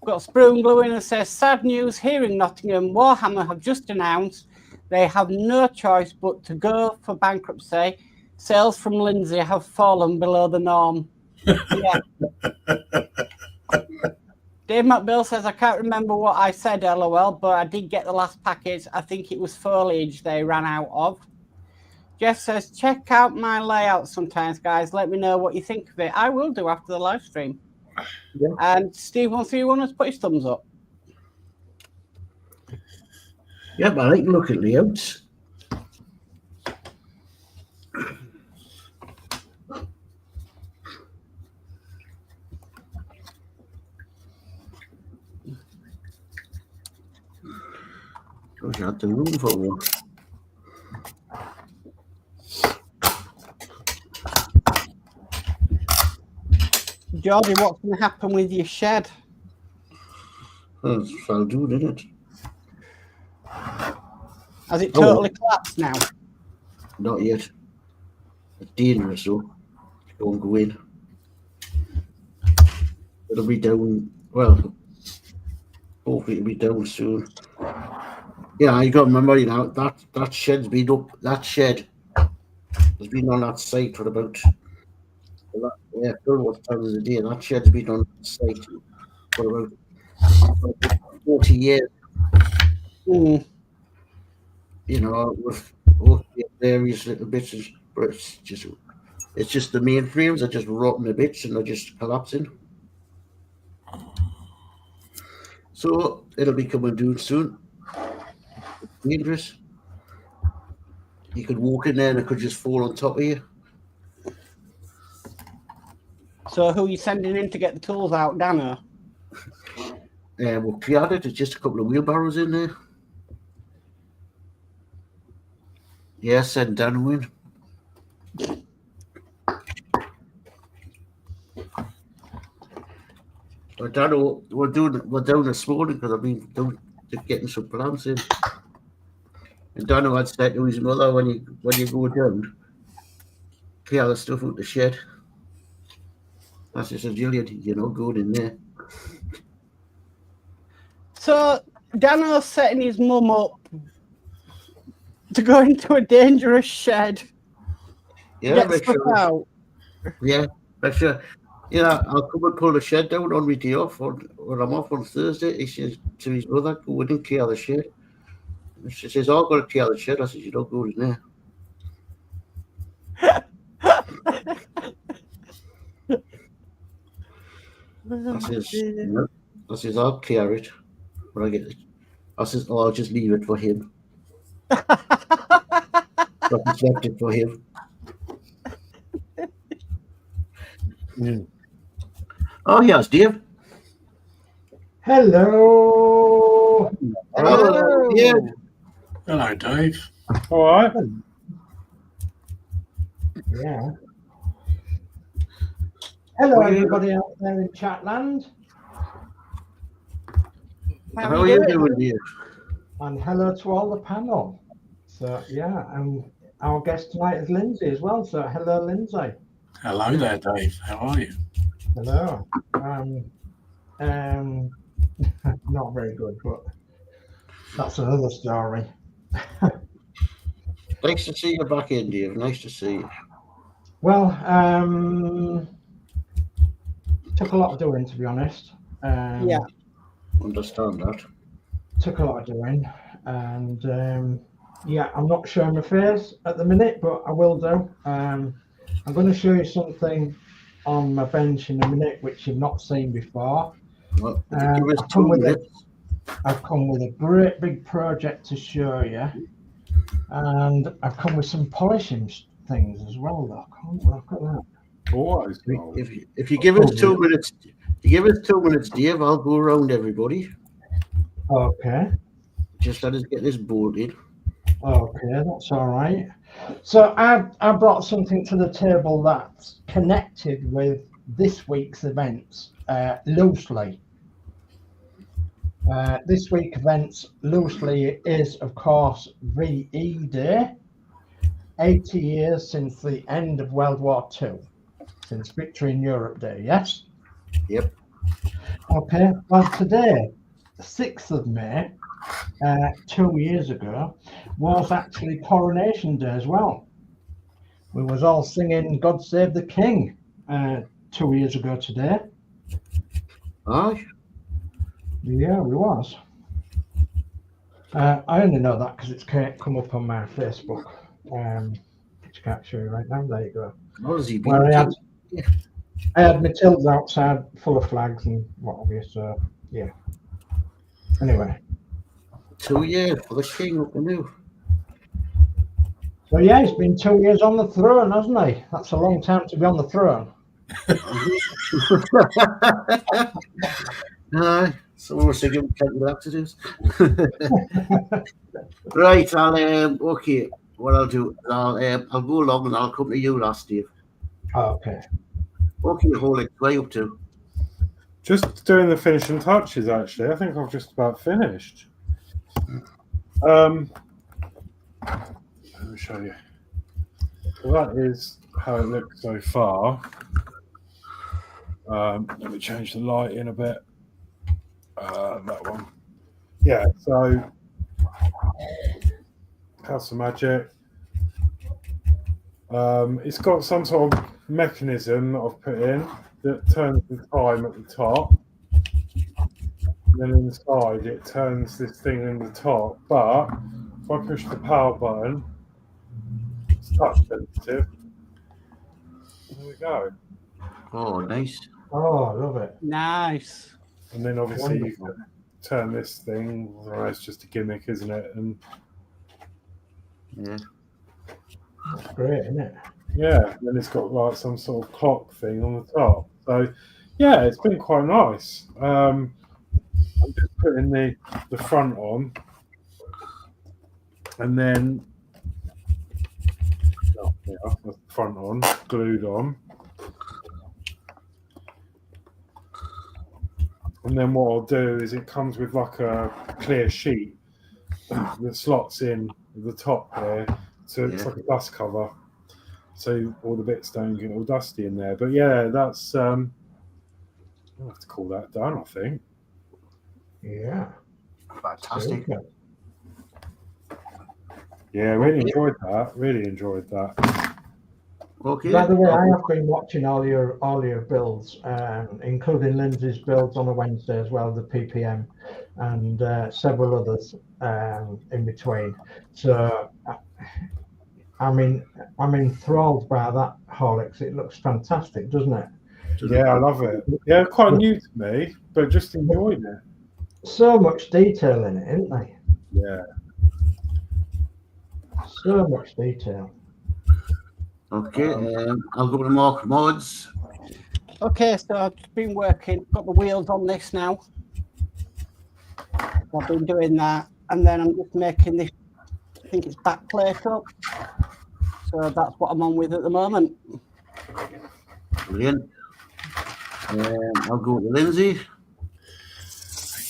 Got Sprue Glue in and says sad news here in Nottingham. Warhammer have just announced they have no choice but to go for bankruptcy. Sales from Lindsey have fallen below the norm. Yeah. Dave McBill says, I can't remember what I said, LOL, but I did get the last package. I think it was foliage they ran out of. Jeff says, check out my layout sometimes, guys. Let me know what you think of it. I will do after the live stream. Yeah. And Steve131 has put his thumbs up. Yeah, but I like to look at layouts. Wish I had the room for one. Geordie, what's going to happen with your shed? Well, it's fell down, isn't it? Has it totally collapsed now? Not yet. It's dangerous, though. Don't go in. It'll be down. Well, hopefully it'll be down soon. Yeah, you got to remember, you know, that shed's been up. That shed has been on that site for about Phil was telling us a day. That shed's been on that site for about 40 years. Mm. You know, with various little bits, but it's just the main frames are just rotten to bits and they're just collapsing. So it'll be coming down soon. It's dangerous. You could walk in there and it could just fall on top of you. So who are you sending in to get the tools out, Danno? Well, cleared it. It's just a couple of wheelbarrows in there. Yeah, send Danno in. But Danno, we're down this morning because I've been getting some plants in. And Danno had said to his mother, when you go down, clear the stuff out the shed. I said, Gillian, you're not going in there. So Danno's setting his mum up to go into a dangerous shed. Yeah, Get make stuff sure. out. Yeah, make sure. Yeah, I'll come and pull the shed down on my day off. When I'm off on Thursday, he says to his mother, go in and clear the shed. And she says, I've got to clear the shed. I said, you don't go in there. I says, no. I says, I'll clear it when I get it. I says, oh, I'll just leave it for him. I just left it for him. Mm. Oh, yes, Dave. Hello. Hello. Yeah. Hello, Dave. All right. Yeah. Hello, everybody out there in Chatland. How are you doing, Dave? And hello to all the panel. So, yeah, and our guest tonight is Lindsey as well. So, hello, Lindsey. Hello there, Dave. How are you? Hello. Not very good, but that's another story. Nice to see you back in, Dave. Nice to see you. Well, took a lot of doing, to be honest. Yeah. Understand that. Took a lot of doing, and yeah, I'm not showing my face at the minute, but I will do. I'm going to show you something on my bench in a minute, which you've not seen before. Well, I've come with a great big project to show you, and I've come with some polishing things as well. Look at that. Always. If you give us 2 minutes, Dave, I'll go around everybody. Okay. Just let us get this bolted. Okay, that's all right. So I brought something to the table that's connected with this week's events loosely. This week's events loosely is, of course, VE Day. 80 years since the end of World War II, since Victory in Europe Day, yes? Yep. Okay, well today, 6th of May, 2 years ago, was actually Coronation Day as well. We was all singing God Save the King 2 years ago today. Aye. Yeah, we was. I only know that because it's come up on my Facebook, which I can't show you right now. There you go. What has he been? Where I had my tills outside full of flags and what have you, so yeah. Anyway. 2 years for the king up the new. So yeah, he's been 2 years on the throne, hasn't he? That's a long time to be on the throne. Aye. Someone was thinking we'll have to do. Right, okay. What I'll do, I'll go along and I'll come to you last, Steve. Okay. Okay, Horlixs, where you up to? Just doing the finishing touches, actually. I think I've just about finished. Let me show you. So that is how it looks so far. Let me change the light in a bit. That one. Yeah, so House of Magic. It's got some sort of mechanism that I've put in that turns the time at the top. And then inside it turns this thing in the top. But if I push the power button, it's touch sensitive. There we go. Oh, nice. Oh, I love it. Nice. And then obviously Wonderful. you can turn this thing. Well, it's just a gimmick, isn't it? And Yeah. That's great, isn't it? yeah, then it's got like some sort of clock thing on the top. So yeah, it's been quite nice. I'm just putting the front on, and then the front on, glued on. And then what I'll do is it comes with like a clear sheet that slots in at the top there. So it's like a dust cover. So all the bits don't get all dusty in there. But yeah, that's I'll have to call that done, I think. Yeah. Fantastic. Super. Yeah, really enjoyed that. Okay. By the way, I have been watching all your builds, including Lindsey's builds on a Wednesday as well, the PPM, and several others in between. So I'm enthralled by that Horlixs. It looks fantastic, doesn't it? Yeah, I love it. Yeah, quite new to me, but just enjoyed it. So much detail in it, isn't there? Yeah. So much detail. Okay, I'll go to Mark Modz. Okay, so I've just been working, got the wheels on this now. I've been doing that, and then I'm just making this, I think it's back plate up. So that's what I'm on with at the moment. Brilliant. I'll go to Lindsey.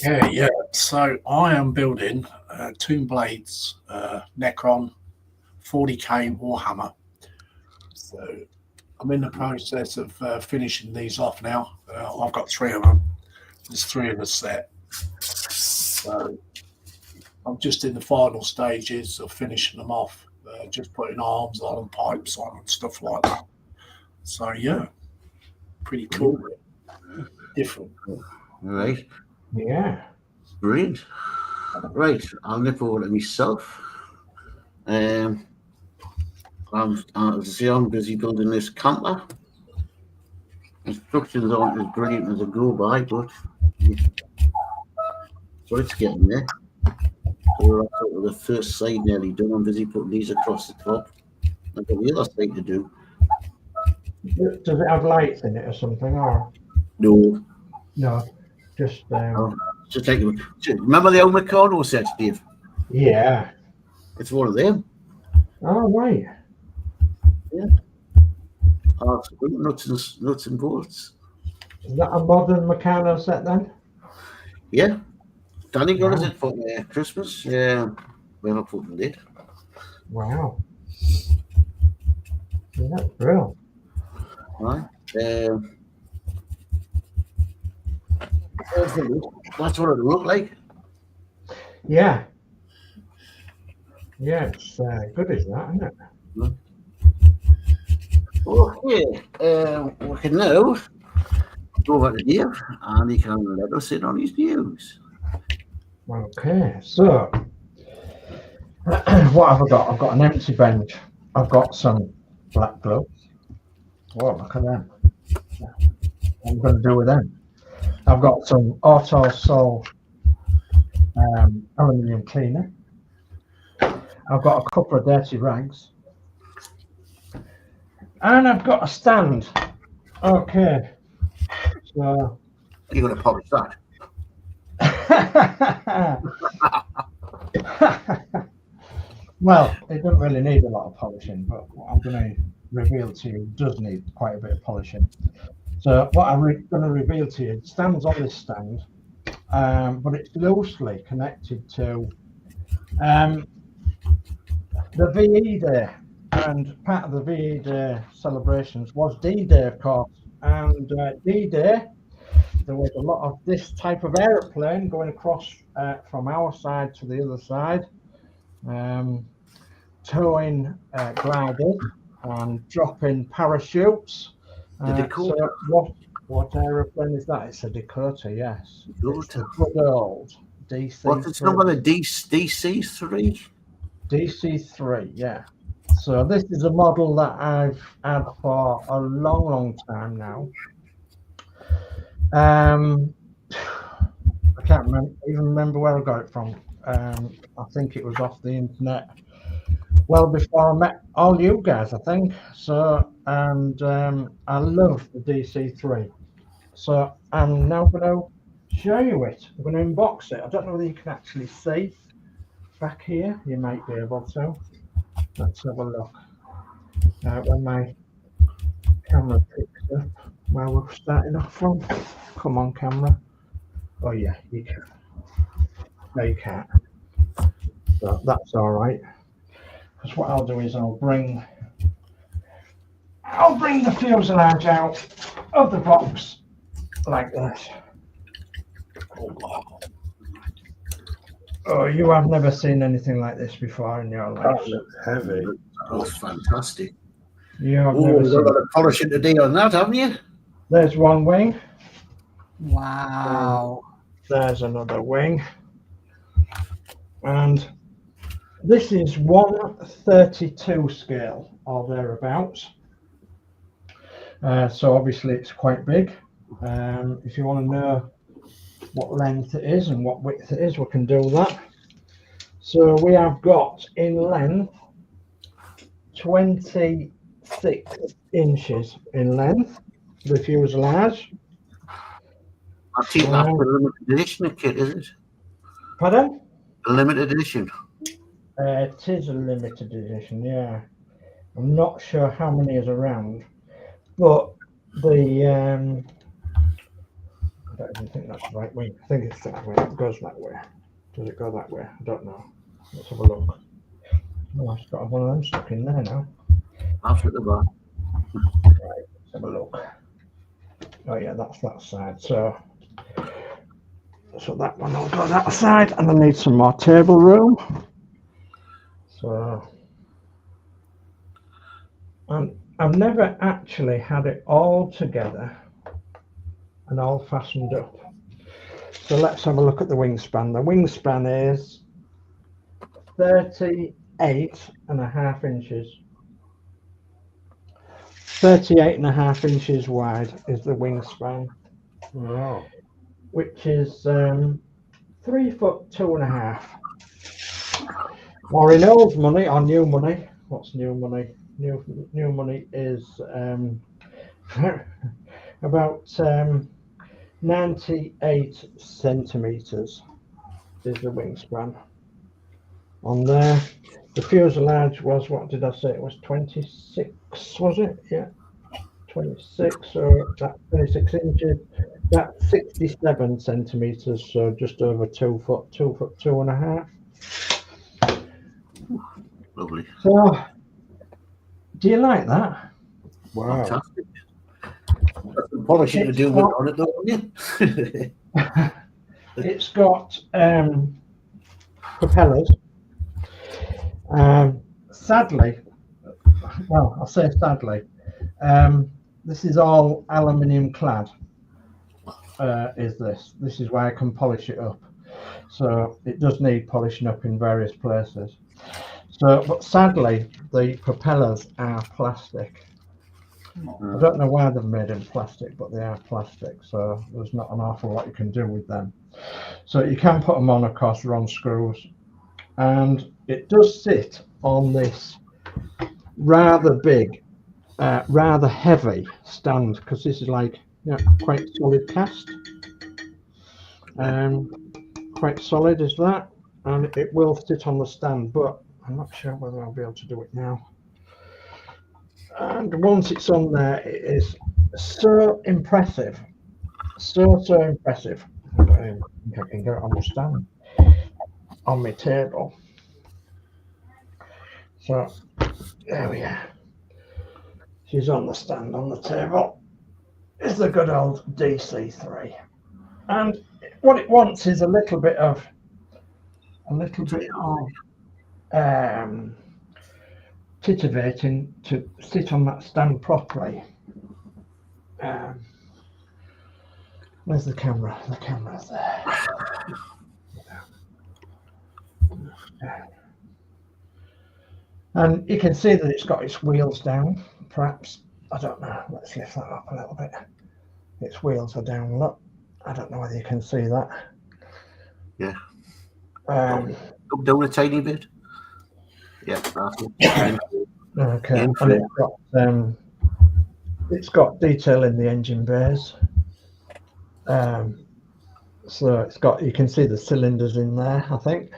Yeah. So I am building Tomb Blades Necron 40k Warhammer. So I'm in the process of finishing these off now. I've got 3 of them. There's 3 in the set. So I'm just in the final stages of finishing them off. Just putting arms on and pipes on and stuff like that. So yeah, pretty cool. Different. All right. Yeah. Brilliant. Right, I'll nip over to myself. I'm busy building this camper. Instructions aren't as brilliant as a go by, but so it's getting there. So that's sort of the first side nearly done. I'm busy putting these across the top. I've got the other side to do. Does it have lights in it or something? Or No. Just Just like, remember the old Mccuk sets, Dave? yeah. It's one of them. Oh right. Yeah. Nuts and bolts. Is that a modern Meccano set then? Yeah. Danny got us it for Christmas. Yeah. Well, I fucking did. Wow. Yeah, that's brilliant. Right. That's what it looked like. Yeah. Yeah, it's good as that, isn't it? Okay. We can now go over to Dave and he can let us in on his news. Okay, so what have I got? I've got an empty bench. I've got some black glue. Oh, look at them. What am I going to do with them? I've got some auto sol aluminium cleaner. I've got a couple of dirty rags. And I've got a stand. Okay. So You're going to polish that. Well, it doesn't really need a lot of polishing, but what I'm going to reveal to you does need quite a bit of polishing. So what I'm going to reveal to you, it stands on this stand, but it's loosely connected to the VE Day, and part of the VE Day celebrations was D-Day, of course. And D-Day, there was a lot of this type of aeroplane going across from our side to the other side, towing gliders and dropping parachutes. The Dakota. So what aeroplane is that? It's a Dakota, yes. It's the good old DC. What's its number? The DC3? DC3, yeah. So this is a model that I've had for a long time now. I can't even remember where I got it from. I think it was off the internet. Well, before I met all you guys, I think. So, and I love the DC3. So I'm now going to show you it. I'm going to unbox it. I don't know whether you can actually see back here. You might be able to. Let's have a look. When my camera picks up where we're starting off from. Come on, camera. Oh yeah, you can. No, you can't. So that's all right. Because what I'll do is I'll bring the fuselage out of the box like this. Oh, you have never seen anything like this before in your life. That looks heavy. That looks fantastic. You have Oh, never you've seen. got a polishing today on that, haven't you? There's one wing. Wow. There's another wing. And this is 1/32 scale or thereabouts. So obviously it's quite big. If you want to know what length it is and what width it is, we can do that. So we have got in length 26 inches in length, the fuselage. I think that's a limited edition kit, is it? Pardon? A limited edition. It is a limited edition, yeah. I'm not sure how many is around, but the I don't even think that's the right way. I think it's that way. It goes that way. Does it go that way? I don't know. Let's have a look. Oh, I've got one of them stuck in there now. After the bar. Right, let's have a look. Oh yeah, that's that side. So that one will go that side, and I need some more table room. So I've never actually had it all together and all fastened up. So let's have a look at the wingspan. The wingspan is 38.5 inches. 38.5 inches wide is the wingspan. Wow. Which is 3 foot 2.5. Or in old money or new money. What's new money? New money is about 98 centimeters is the wingspan on there. The fuselage was, what did I say? It was 26, was it? Yeah, 26. So that's 26 inches. That's 67 centimeters. So just over 2 foot, 2.5. Lovely. So, do you like that? Wow. Fantastic. Got some polishing to do with on it, though, haven't you? It's got propellers. Sadly, well, I'll say sadly, this is all aluminium clad. This is why I can polish it up. So it does need polishing up in various places. So, but sadly, the propellers are plastic. I don't know why they've made them plastic, but they are plastic. So there's not an awful lot you can do with them. So you can put them on, of course, on screws. And it does sit on this rather big, rather heavy stand, because this is like, quite solid cast. quite solid as that, and it will sit on the stand, but I'm not sure whether I'll be able to do it now. And once it's on there, it is so impressive, so impressive. I don't even think I can get it on the stand on my table. So there we are. She's on the stand on the table. It's the good old DC3, and what it wants is a little bit of titivating to sit on that stand properly. Where's the camera? The camera's there. And you can see that it's got its wheels down, perhaps. I don't know. Let's lift that up a little bit. Its wheels are down. Look, I don't know whether you can see that. Yeah. Up down a tiny bit. Yeah. Okay. And it's got detail in the engine bays. So it's got. You can see the cylinders in there, I think.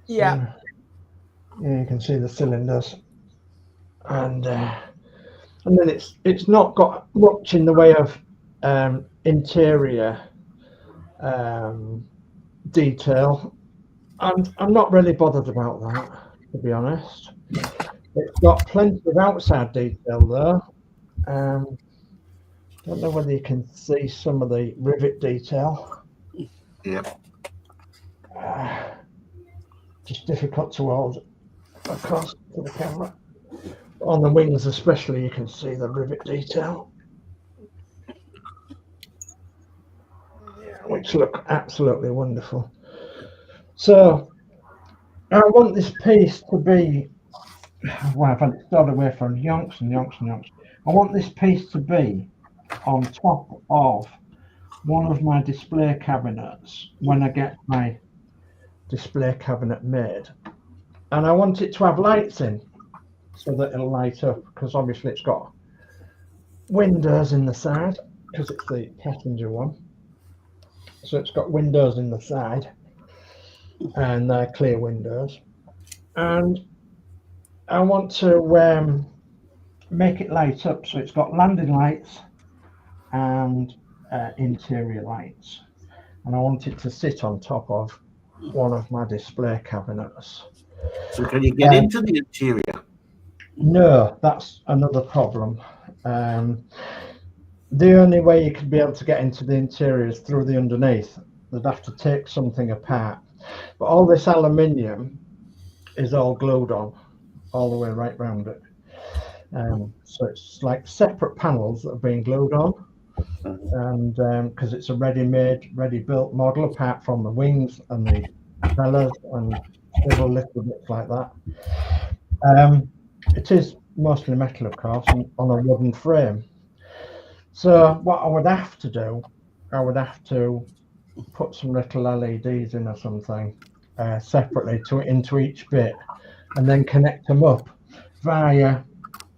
Yeah. Yeah, you can see the cylinders, and then it's not got much in the way of interior detail, and I'm not really bothered about that, to be honest. It's got plenty of outside detail though. Don't know whether you can see some of the rivet detail. Yep. Just difficult to hold across to the camera. On the wings especially, you can see the rivet detail, which look absolutely wonderful. So I want this piece to be, well, I've had it started away from yonks and yonks and yonks. I want this piece to be on top of one of my display cabinets when I get my display cabinet made. And I want it to have lights in so that it'll light up, because obviously it's got windows in the side because it's the passenger one. So it's got windows in the side, and they're clear windows. And I want to make it light up, so it's got landing lights and interior lights. And I want it to sit on top of one of my display cabinets. So can you get into the interior? No, that's another problem. The only way you could be able to get into the interior is through the underneath. They'd have to take something apart. But all this aluminium is all glued on all the way right round it. So it's like separate panels that are being glued on. And because it's a ready-made, ready-built model, apart from the wings and the propellers and several little bits like that. It is mostly metal, of course, and on a wooden frame. So what I would have to do, I would have to put some little LEDs in or something separately into each bit, and then connect them up via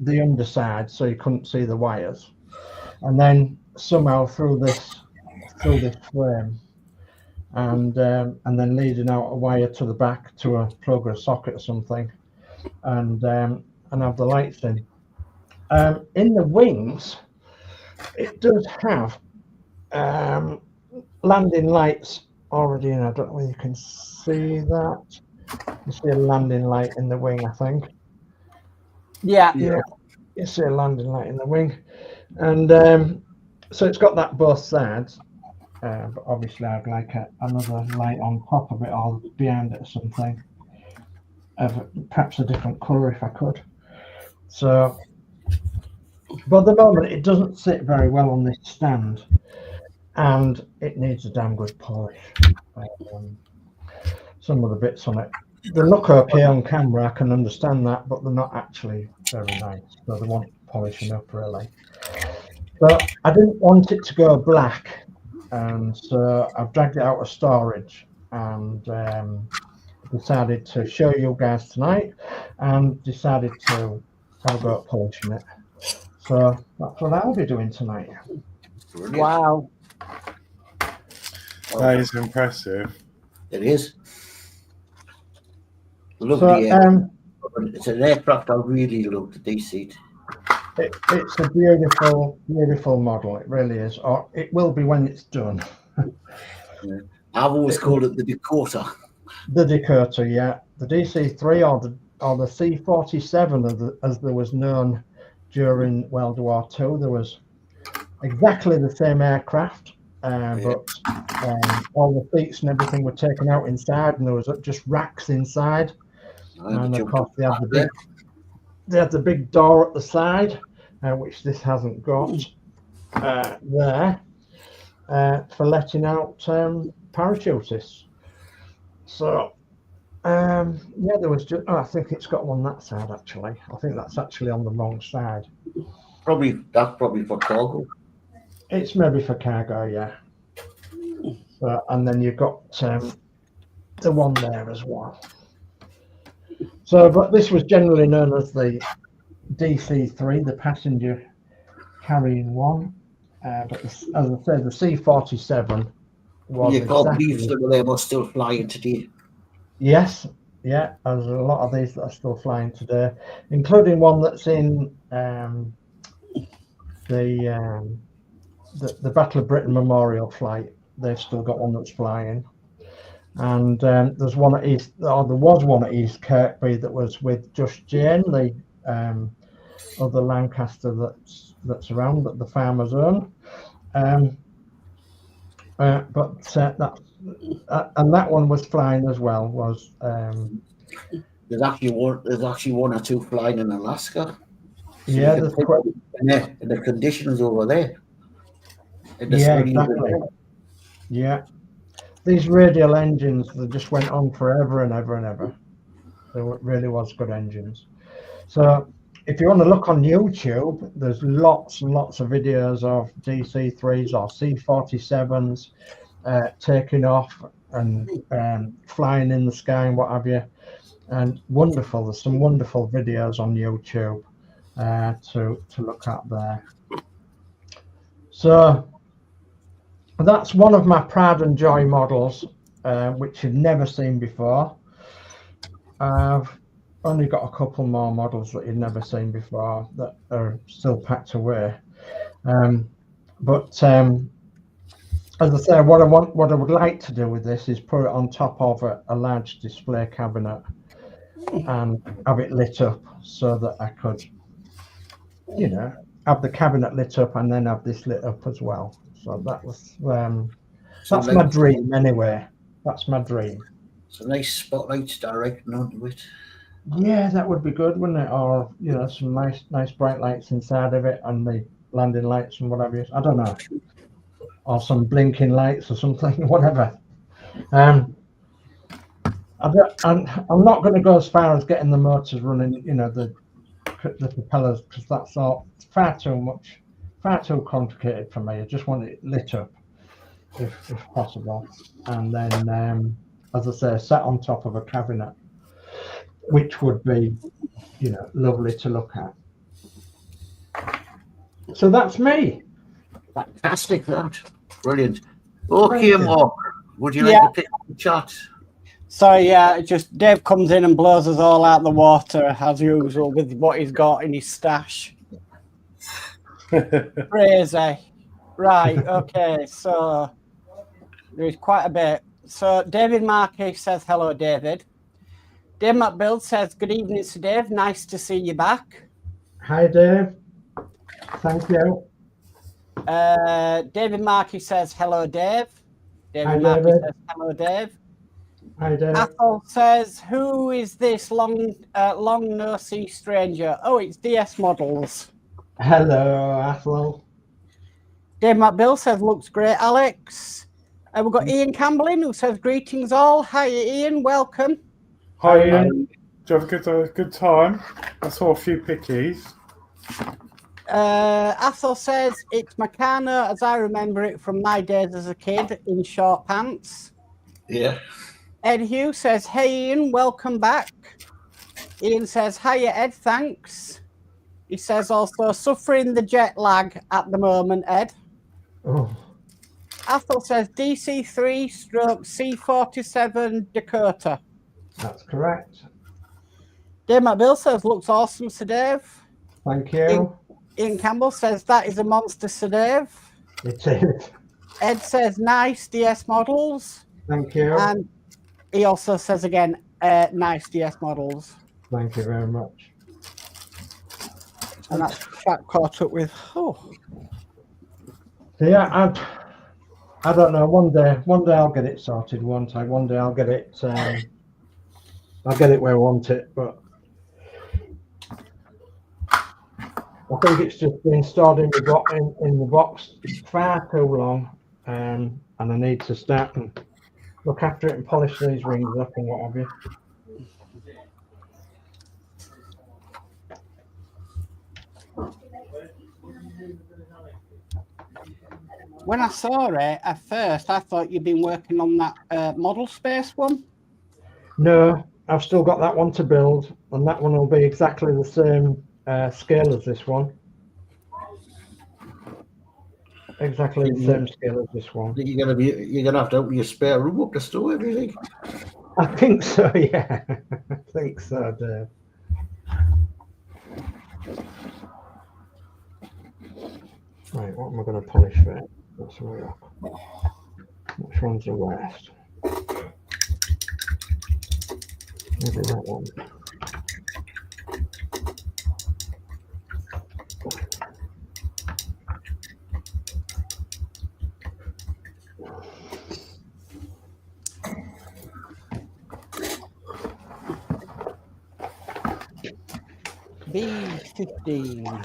the underside so you couldn't see the wires, and then somehow through this frame, and then leading out a wire to the back to a plug or a socket or something, and have the lights in. In the wings, it does have landing lights already in. I don't know whether you can see that. You see a landing light in the wing, I think. Yeah. You see a landing light in the wing, and so it's got that both sides. But obviously, I'd like another light on top of it or behind it or something, of perhaps a different colour if I could. So, but at the moment, it doesn't sit very well on this stand, and it needs a damn good polish. Some of the bits on it, they look okay on camera, I can understand that, but they're not actually very nice. So they want polishing up, really. But I didn't want it to go black, and so I've dragged it out of storage and decided to show you guys tonight, and decided to have a go at polishing it. So that's what I'll be doing tonight. Wow. That is impressive. It is. So, Lovely. It's an aircraft I really love, the DC. it's a beautiful, beautiful model. It really is. Or it will be when it's done. Yeah. I've always called it the Dakota. The Dakota, yeah. The DC-3 or the C-47, as there was known during World War II. There was exactly the same aircraft, but all the seats and everything were taken out inside, and there was just racks inside. And of course, they had the big door at the side, which this hasn't got there, for letting out parachutists. So, yeah, there was just. Oh, I think it's got one that side actually. I think that's actually on the wrong side. That's probably for cargo. It's maybe for cargo, yeah. So, and then you've got the one there as well. So, but this was generally known as the DC-3, the passenger carrying one. But as I said, the C-47 was. You can't believe some of them are still flying today. Yes, yeah, there's a lot of these that are still flying today, including one that's in the Battle of Britain Memorial flight. They've still got one that's flying. And there's one at East, or there was one at East Kirkby that was with Just Jane, the other Lancaster that's around, that the farmers own. But that one was flying as well. There's actually one or two flying in Alaska. So yeah, there's and the conditions over there. Yeah, exactly. Yeah. These radial engines, they just went on forever and ever and ever. They really was good engines. So if you want to look on YouTube, there's lots and lots of videos of DC-3s or C-47s taking off and flying in the sky and what have you. And wonderful. There's some wonderful videos on YouTube to look at there. So that's one of my pride and joy models, which you've never seen before. I've only got a couple more models that you've never seen before that are still packed away. But as I say, what I would like to do with this is put it on top of a large display cabinet and have it lit up so that I could, you know, have the cabinet lit up and then have this lit up as well. So that was that's my dream anyway. That's my dream. So nice spotlights directing onto it. Yeah, that would be good, wouldn't it? Or you know, some nice bright lights inside of it and the landing lights and whatever. I don't know. Or some blinking lights or something, whatever. I'm not going to go as far as getting the motors running, you know, the propellers, because that's all far too complicated for me. I just want it lit up, if possible, and then, as I say, sat on top of a cabinet, which would be, you know, lovely to look at. So that's me. Fantastic, that. Brilliant. Okay, Mark, would you like to pick up the chat? So yeah, just Dave comes in and blows us all out the water as usual with what he's got in his stash. Crazy. Right, okay, so there's quite a bit. So David Markey says hello, David. Dave McBuild says good evening to Dave. Nice to see you back. Hi, Dave. Thank you. David Markey says hello, Dave. Hi, Markey David. says hello, Dave. Hi, Dave. Athol says, who is this long no-see stranger? Oh, it's DS Models. Hello, Athol. Dave McBill says, looks great, Alex. We've got Ian Campbell in who says, greetings all. Hi, Ian. Welcome. Hi, Ian. Did you have a good time? I saw a few pickies. Athol says, it's Meccano as I remember it from my days as a kid in short pants. Yeah. Ed Hughes says, hey, Ian, welcome back. Ian says, hiya, Ed, thanks. He says also, suffering the jet lag at the moment, Ed. Oh. Athel says DC3 stroke C47 Dakota. That's correct. Dave McBill says looks awesome, Sir Dave. Thank you. Ian Campbell says that is a monster, Sir Dave. It is. Ed says nice DS models. Thank you. And he also says again, nice DS models. Thank you very much. And that's chat caught up with. Oh. So yeah, I don't know. One day I'll get it sorted. One day I'll get it. I'll get it where I want it. But I think it's just been stored in the box far too long, and I need to start and look after it and polish these rings up and what have you. When I saw it at first, I thought you'd been working on that model space one. No, I've still got that one to build, and that one will be exactly the same scale as this one. Exactly the same scale as this one. You're gonna have to open your spare room up to store everything. I think so, yeah. I think so, Dave. Right, what am I going to polish for? Let's have a look. Which one's the worst? Maybe that one. B15.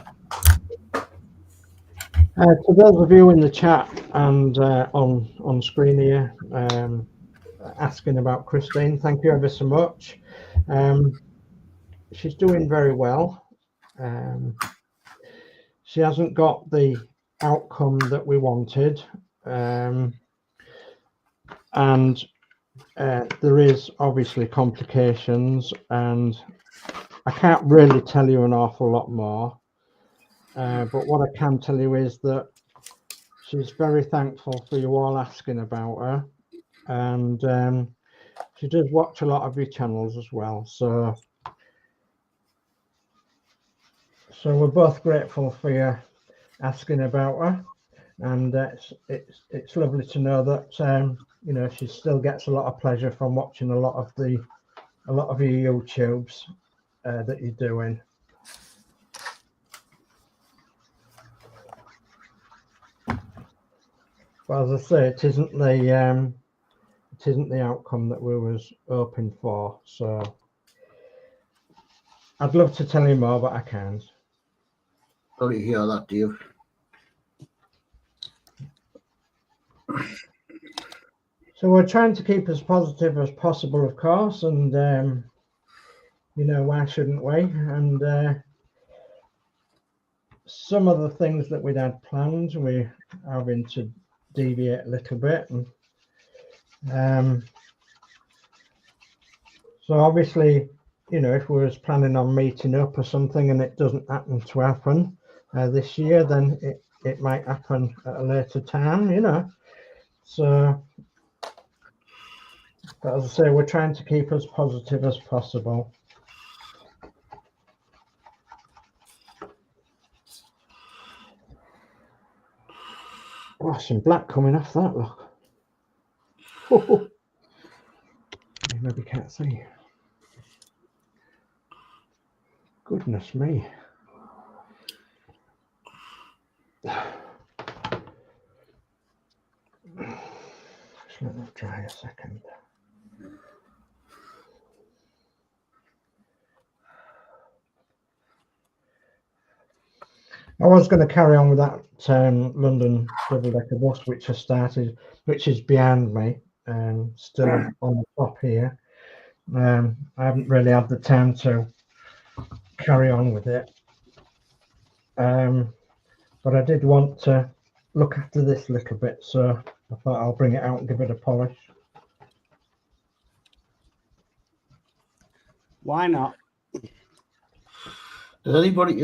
To those of you in the chat and on screen here asking about Christine, thank you ever so much. She's doing very well. She hasn't got the outcome that we wanted, and there is obviously complications, and I can't really tell you an awful lot more. But what I can tell you is that she's very thankful for you all asking about her, and she does watch a lot of your channels as well. So we're both grateful for you asking about her, and it's lovely to know that you know, she still gets a lot of pleasure from watching a lot of your YouTubes that you're doing. Well, as I say, it isn't the outcome that we was hoping for. So I'd love to tell you more, but I can't. Sorry to hear that, Dave. So we're trying to keep as positive as possible, of course, and you know, why shouldn't we? And some of the things that we'd had planned, we're having to deviate a little bit, and so obviously, you know, if we was planning on meeting up or something and it doesn't happen to happen this year, then it might happen at a later time, you know. So, but as I say, we're trying to keep as positive as possible. Oh, some black coming off that, look. Oh, you maybe can't see. Goodness me. Just let that dry a second. I was going to carry on with that London double-decker bus, which I started, which is behind me, still on the top here. I haven't really had the time to carry on with it, but I did want to look after this a little bit, so I thought I'll bring it out and give it a polish. Why not? Has anybody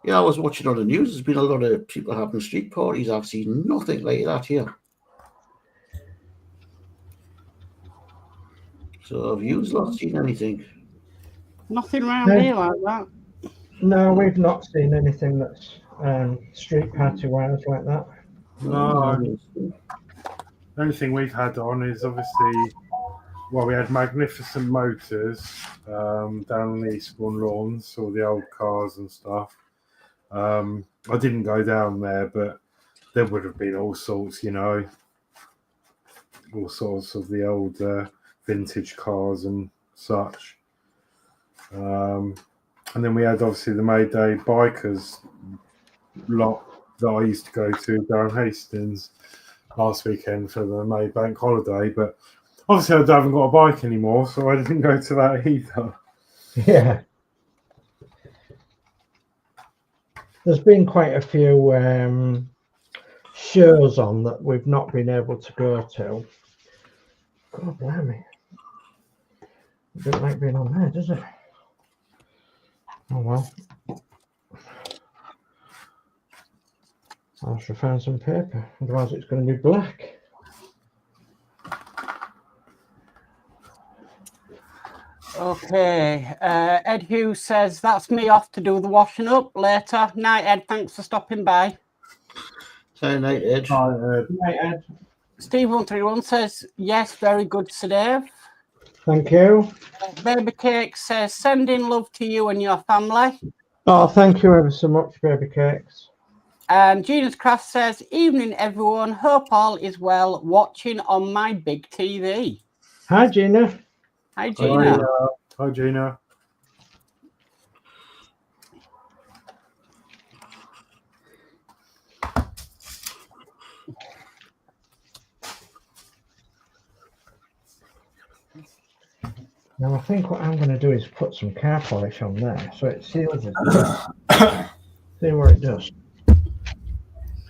Yeah, I was watching on the news. There's been a lot of people having street parties. I've seen nothing like that here. So have you not seen anything? Nothing round here like that. No, we've not seen anything that's street party wise like that. No. The only thing we've had on is obviously, well, we had Magnificent Motors down on the Eastbourne Lawns, all the old cars and stuff. I didn't go down there, but there would have been all sorts, you know, all sorts of the old vintage cars and such. And then we had obviously the May Day bikers lot that I used to go to down Hastings last weekend for the May Bank holiday, but obviously I haven't got a bike anymore, so I didn't go to that either. Yeah. There's been quite a few shows on that we've not been able to go to. God blimey. It doesn't like being on there, does it? Oh well. I should find some paper, otherwise it's going to be black. Okay, Ed Hughes says that's me off to do the washing up later. Night, Ed. Thanks for stopping by. Say night, Ed. Right, Ed. Steve131 says yes, very good, Sir Dave. Thank you. Baby Cake says sending love to you and your family. Oh, thank you ever so much, Baby Cakes. And Gina's Craft says evening, everyone. Hope all is well. Watching on my big TV. Hi, Gina. Hi, Gina. Hi, Gina. Now, I think what I'm going to do is put some car polish on there so it seals it. See what it does.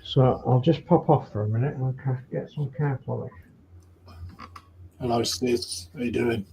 So I'll just pop off for a minute and I'll get some car polish. Hello, Sis. How you doing?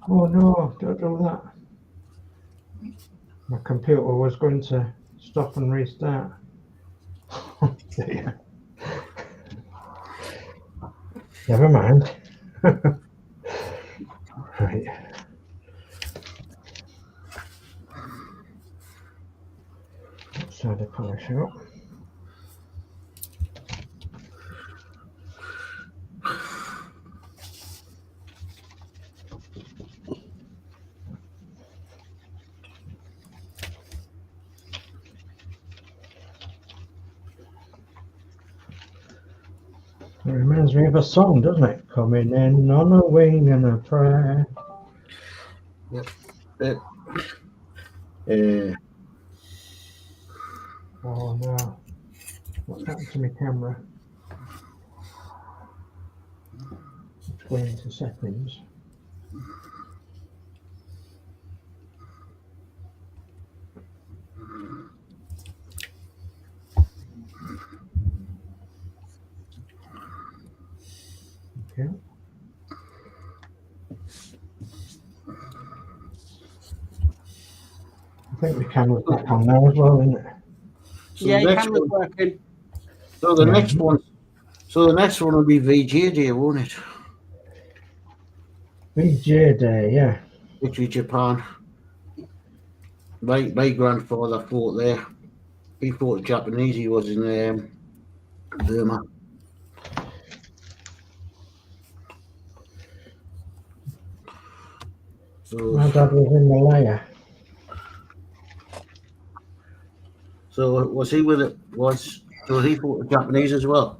Oh no, don't do that. My computer was going to stop and restart. Oh dear. Never mind. Right. Let's try to polish it up. It reminds me of a song, doesn't it? Coming in on a wing and a prayer. Yep. Oh no. What's happened to my camera? It's going into settings. Okay. I think the camera's back on now as well, isn't it? So Yeah, the your next camera's one, working. so the next one will be VJ Day, won't it? VJ Day, yeah. Victory Japan. My grandfather fought there He thought Japanese. He was in Burma. My dad was in Malaya. So was he with it? So he thought Japanese as well?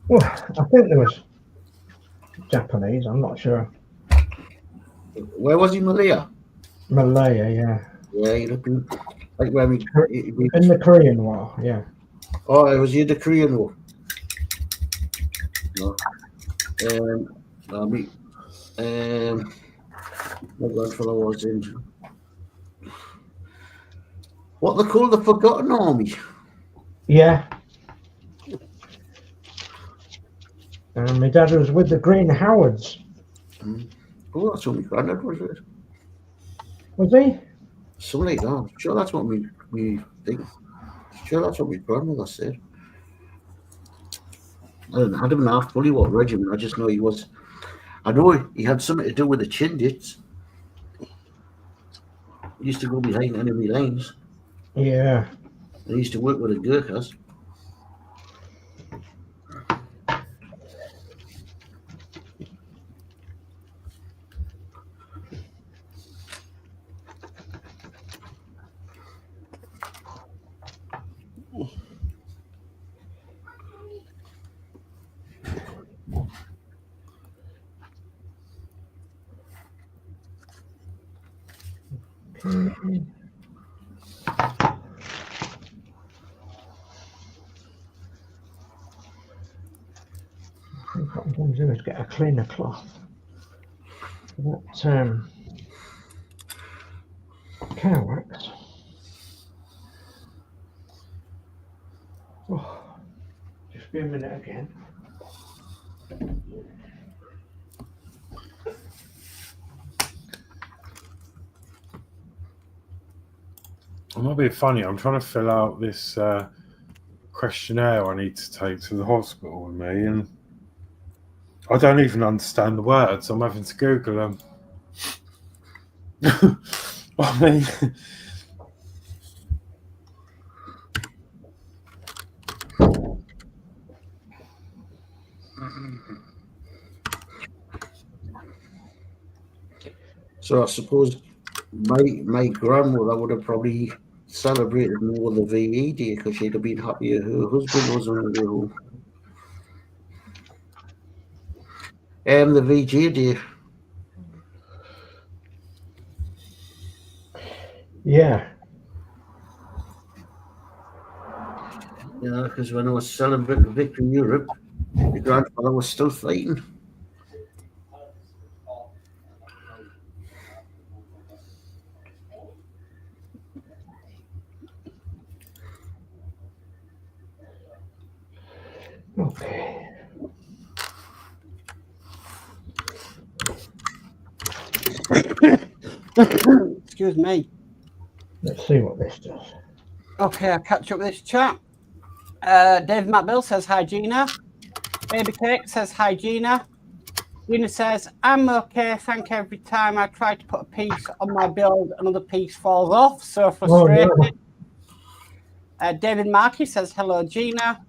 Well, I think there was Japanese. I'm not sure. Where was he, Malaya? Malaya, yeah. Yeah, he'd have been like where we in the Korean War, yeah. Oh, it was in the Korean War. No. My grandfather was in what they call the Forgotten Army. Yeah. And my dad was with the Green Howards. Oh, that's what my granddad was with. Was he? Something like that. Sure, that's what we think. Sure, that's what my grandmother said. I don't even know fully what regiment. I just know he was. I know he had something to do with the Chindits. He used to go behind enemy lines. Yeah. He used to work with the Gurkhas. I think what I'm going to do is get a cleaner cloth. That cow wax. Oh, just be a minute again. It might be funny. I'm trying to fill out this questionnaire I need to take to the hospital with me, and I don't even understand the words. I'm having to Google them. I mean, So I suppose my grandmother would have probably celebrated more the VE day because she'd have been happier her husband was on the way home. The VJ day. Yeah. Yeah, because when I was celebrating victory in Europe, my grandfather was still fighting. Okay. Excuse me. Let's see what this does. Okay, I'll catch up with this chat. David McBill says hi, Gina. Baby Cake says hi, Gina. Gina says, I'm okay, thank you. Every time I try to put a piece on my build, another piece falls off. So frustrated. Oh, no. David Markey says hello, Gina.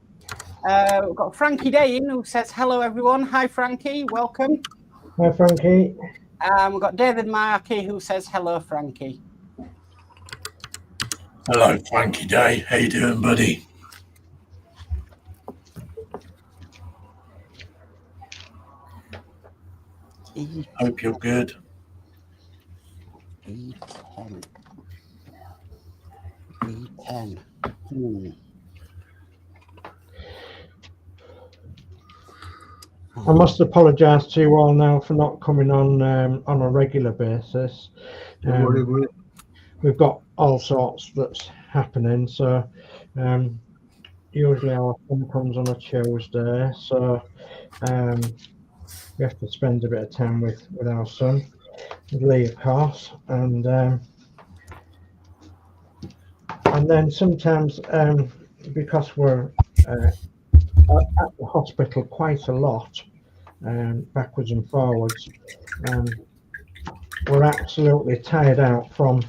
We've got Frankie Dane who says hello, everyone. Hi, Frankie. Welcome. Hi, Frankie. We've got David Markey who says hello, Frankie. Hello, Frankie Day. How you doing, buddy? Hope you're good. E10. E10. I must apologise to you all now for not coming on a regular basis. We've got all sorts that's happening, so usually our fun comes on a Tuesday, so we have to spend a bit of time with our son, with Lee, of course, and then sometimes because we're at the hospital quite a lot, backwards and forwards, we're absolutely tired out from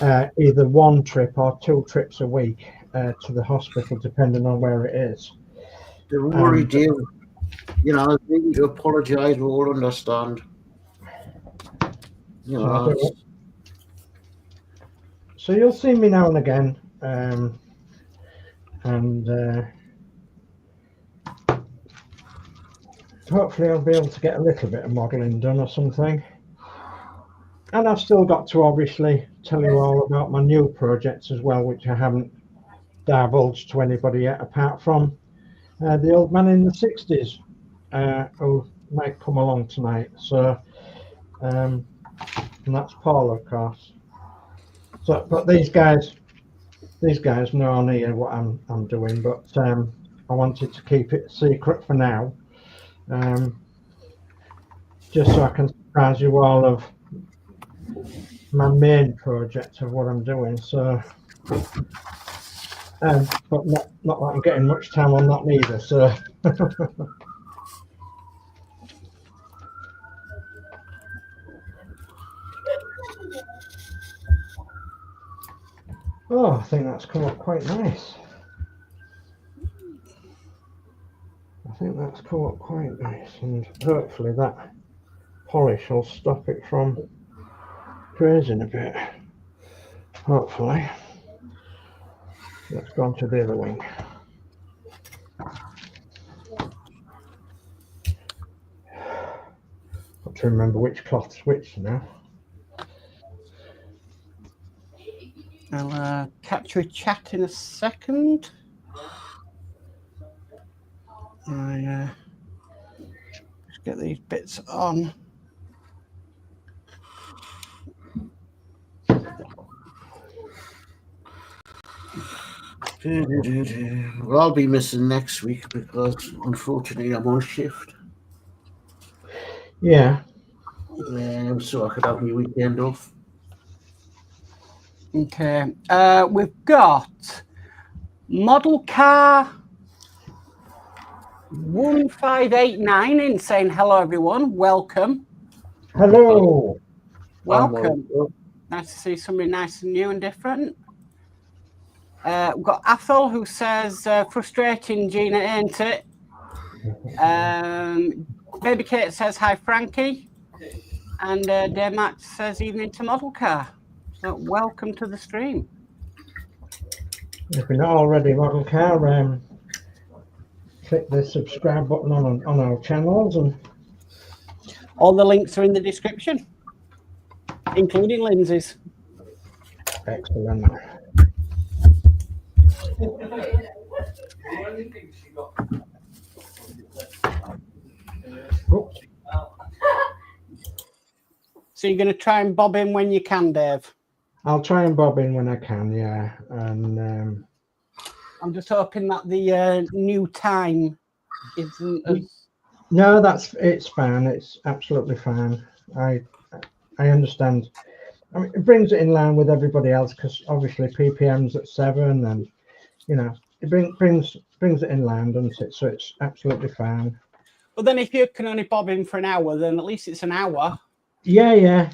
either one trip or 2 trips a week to the hospital, depending on where it is. Don't worry, Dave. You know, they need to apologise. We all understand. You know, so you'll see me now and again, and hopefully I'll be able to get a little bit of modelling done or something. And I've still got to obviously tell you all about my new projects as well, which I haven't divulged to anybody yet, apart from the old man in the 60s who might come along tonight. So, and that's Paul, of course. So, but these guys know on here what I'm doing, but I wanted to keep it secret for now, just so I can surprise you all of my main project of what I'm doing. So, but not that I'm getting much time on that neither. So. Oh, I think that's come up quite nice. And hopefully that polish will stop it from grazing a bit. Hopefully. Let's go on to the other wing. Got to remember which cloth's which now. I'll catch you a chat in a second. Just get these bits on. Well, I'll be missing next week because unfortunately I'm on shift. Yeah. So I could have my weekend off. Okay. We've got model car 1589 in saying hello everyone. Welcome. Hello. Welcome. Nice to see somebody nice and new and different. We've got Athol who says frustrating Gina, ain't it? Baby Kate says hi Frankie. And Dave Matt says evening to model car. So welcome to the stream. If you're not already model car, click the subscribe button on our channels, and all the links are in the description, including Lindsey's. Excellent. Oh. So you're going to try and bob in when you can, Dave? I'll try and bob in when I can, yeah. And I'm just hoping that the new time isn't as... No, it's fine. It's absolutely fine. I understand. I mean, it brings it in line with everybody else because obviously PPM's at 7, and you know it brings it in line, doesn't it? So it's absolutely fine. But then if you can only bob in for an hour, then at least it's an hour. Yeah.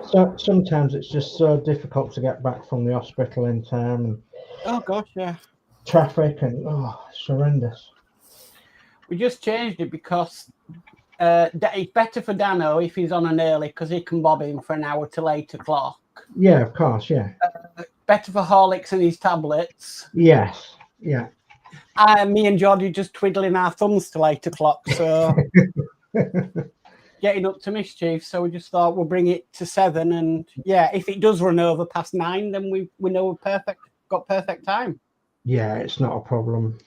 So sometimes it's just so difficult to get back from the hospital in time, and oh gosh, yeah, traffic, and it's horrendous. We just changed it because it's better for Danno if he's on an early because he can bob in for an hour till 8 o'clock. Yeah, of course, yeah. Better for Horlixs and his tablets. Yes, yeah. Me and Geordie just twiddling our thumbs till 8 o'clock, so getting up to mischief. So we just thought we'll bring it to 7, and yeah, if it does run over past 9, then we know we're got perfect time. Yeah, it's not a problem.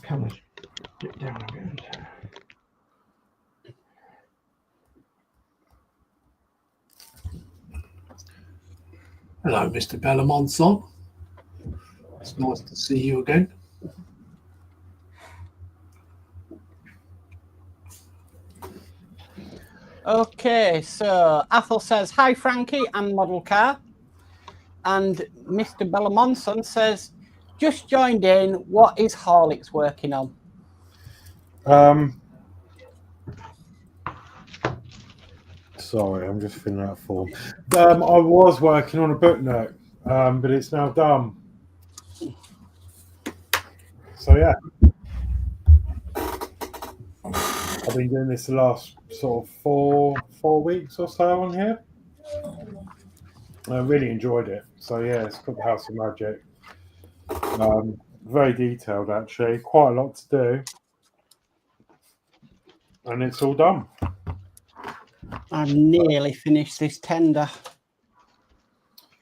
Come on, get down again. Hello, Mr. Bellamonson. It's nice to see you again. Okay, so Athel says, hi, Frankie, and Model Car. And Mr. Bellamonson says, just joined in. What is Horlixs working on? Sorry, I'm just filling out a form. I was working on a book note, but it's now done. So yeah, I've been doing this the last sort of four weeks or so on here. I really enjoyed it. So yeah, it's called the House of Magic. Very detailed, actually. Quite a lot to do, and it's all done. I've nearly finished this tender.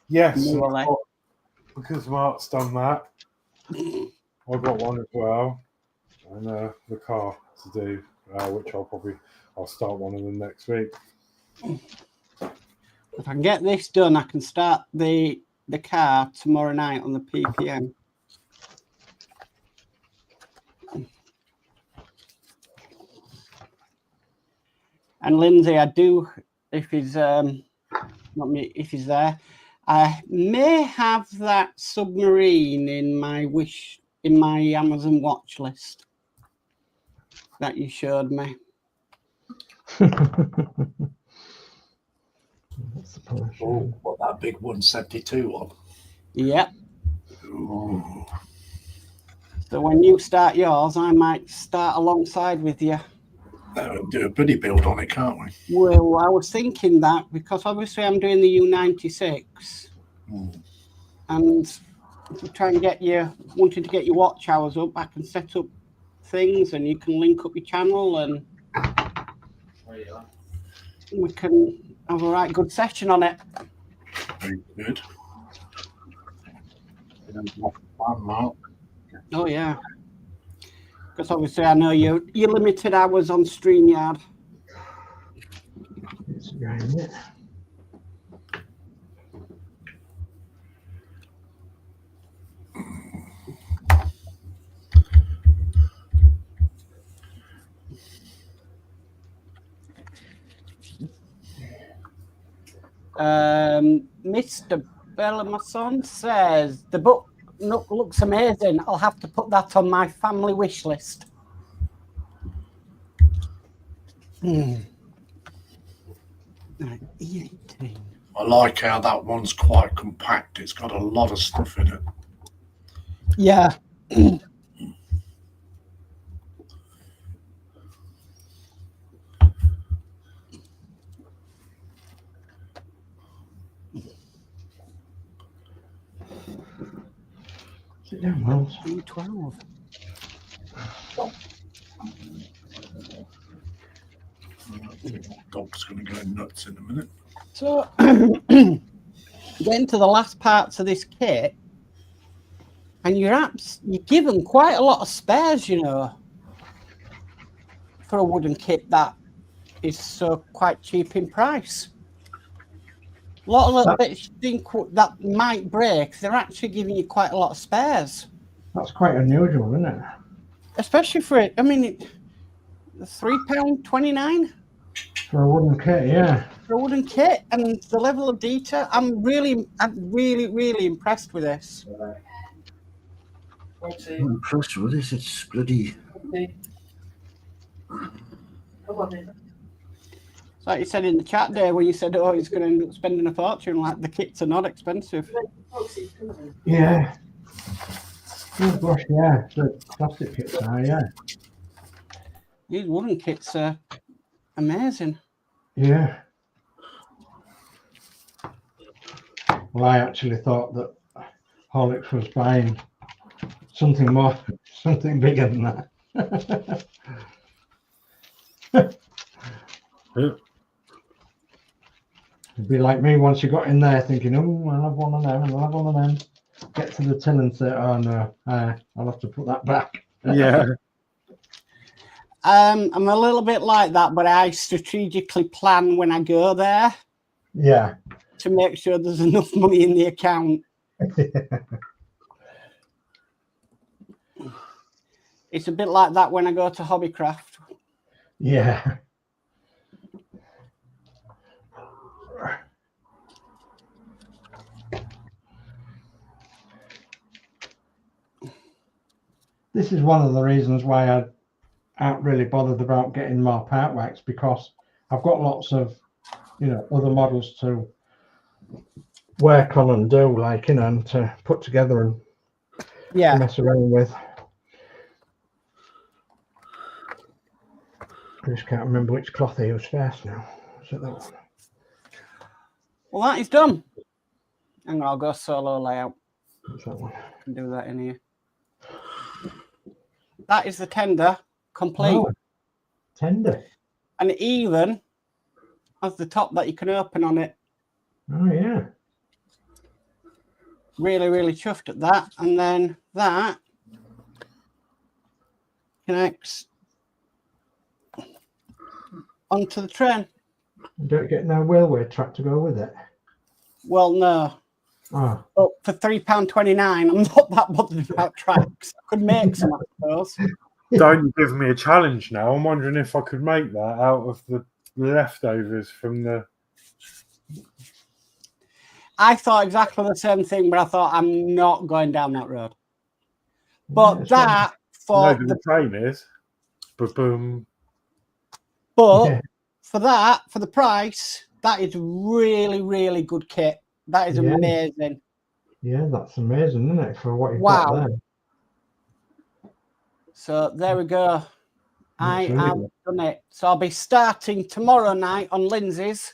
Yes, Nearly. because Mark's done that. I've got one as well, and the car to do, which I'll start one of them next week. If I can get this done, I can start the car tomorrow night on the PPM. And Lindsey, I do, if he's if he's there, I may have that submarine in my Amazon watch list that you showed me. Oh, what, that big 172 one? Yep. Ooh. So when you start yours, I might start alongside with you. Do a buddy build on it, can't we? Well, I was thinking that because obviously I'm doing the U96, and to try and wanting to get your watch hours up, I can set up things and you can link up your channel and we can have a right good session on it. Very good. Oh yeah, because obviously I know you're limited hours on StreamYard. It's right. Mr. Bellamason says the book looks amazing. I'll have to put that on my family wish list. Right, E18. I like how that one's quite compact. It's got a lot of stuff in it. Yeah. Sit down, Wells. E12. Dog's going to go nuts in a minute. So, getting to the last parts of this kit, and you're given quite a lot of spares, you know, for a wooden kit that is so quite cheap in price. A lot of little bits you think that might break, they're actually giving you quite a lot of spares. That's quite unusual, isn't it? Especially for it. I mean, £3.29 for a wooden kit, yeah. For a wooden kit, and the level of detail, I'm really impressed with this. I'm impressed with this. It's bloody. Like you said in the chat there, when you said, "Oh, he's going to end up spending a fortune," like the kits are not expensive. Yeah. Oh gosh, yeah. The plastic kits are, yeah. These wooden kits are amazing. Yeah. Well, I actually thought that Horlicks was buying something bigger than that. Yeah. It'd be like me once you got in there thinking, oh, I'll have one of them, and I'll have one of them. Get to the till and say, oh no, I'll have to put that back. Yeah. I'm a little bit like that, but I strategically plan when I go there. Yeah. To make sure there's enough money in the account. It's a bit like that when I go to Hobbycraft. Yeah. this is one of the reasons why I aren't really bothered about getting more Partworks, because I've got lots of, you know, other models to work on and do, like, you know, and to put together and Yeah. mess around with. I just can't remember which cloth I used first now. Is it that one? Well, that is done. Hang on, I'll go solo layout. What's that one? I can do that in here. That is the tender complete. Oh, tender. And it even has the top that you can open on it. Oh, yeah. Really, really chuffed at that. And then that connects onto the train. Don't get no railway track to go with it. Well, no. Oh. But for £3.29, I'm not that bothered about tracks. I could make some, I suppose. Don't give me a challenge now. I'm wondering if I could make that out of the leftovers from the... I thought exactly the same thing, but I thought I'm not going down that road. But Yeah, that for the train is. Ba-boom. but Yeah. for that, for the price, that is really, really good kit. That is Yeah. amazing. Yeah, that's amazing, isn't it, for what you've Wow. got there? So there we go. I That's really have good. done it. So I'll be starting tomorrow night on Lindsey's.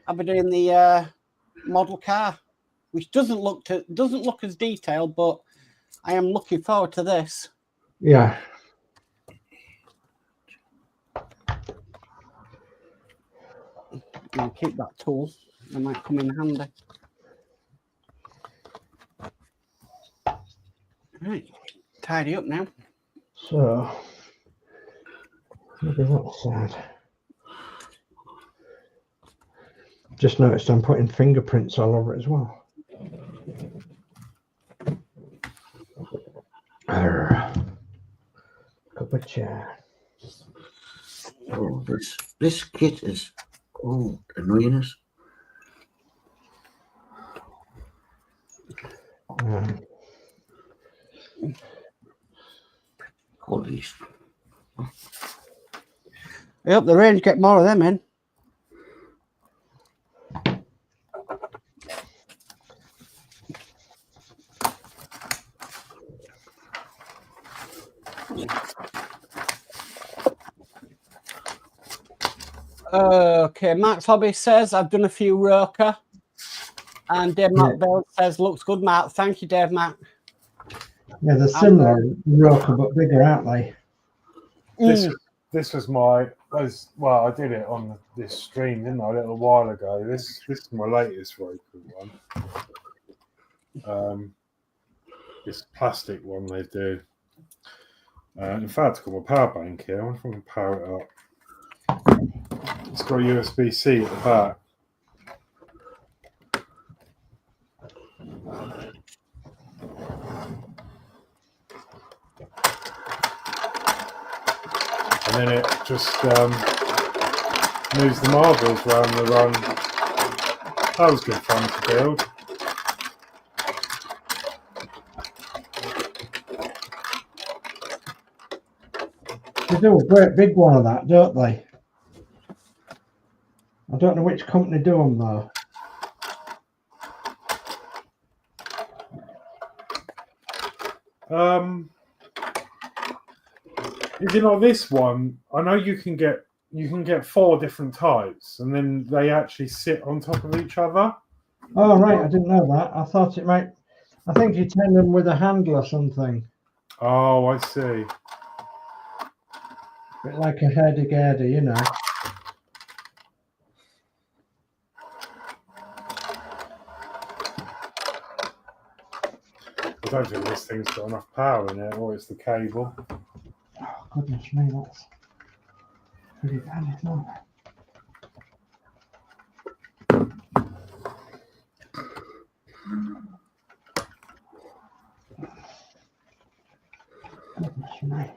I'll be doing the model car, which doesn't look as detailed, but I am looking forward to this. Yeah. I'll keep that tool. It might come in handy. Right, tidy up now. So, maybe that side. Just noticed I'm putting fingerprints all over it as well. Cup of chair. Oh, this kit is annoying us. All these. I hope the range get more of them in. Okay, Max Hobby says I've done a few Roker, and Dave Matt Bell says looks good, Matt. Thank you, Dave Matt. Yeah, they're similar Roker but bigger, aren't they? This was my I did it on this stream, didn't I, a little while ago. This is my latest Roker one. This plastic one they do. In fact, I've got my power bank here. I wonder if I can power it up. It's got a USB-C at the back. And then it just moves the marbles around the run. That was good fun to build. They do a great big one of that, don't they? I don't know which company do them though. You know, this one, I know you can get 4 different types, and then they actually sit on top of each other. Oh right, I didn't know that. I thought it might. I think you turn them with a handle or something. Oh, I see. Bit like a hurdy-gurdy, you know. I don't think this thing's got enough power in it, or it's the cable. Oh, goodness me, that's pretty bad, isn't it? Goodness me.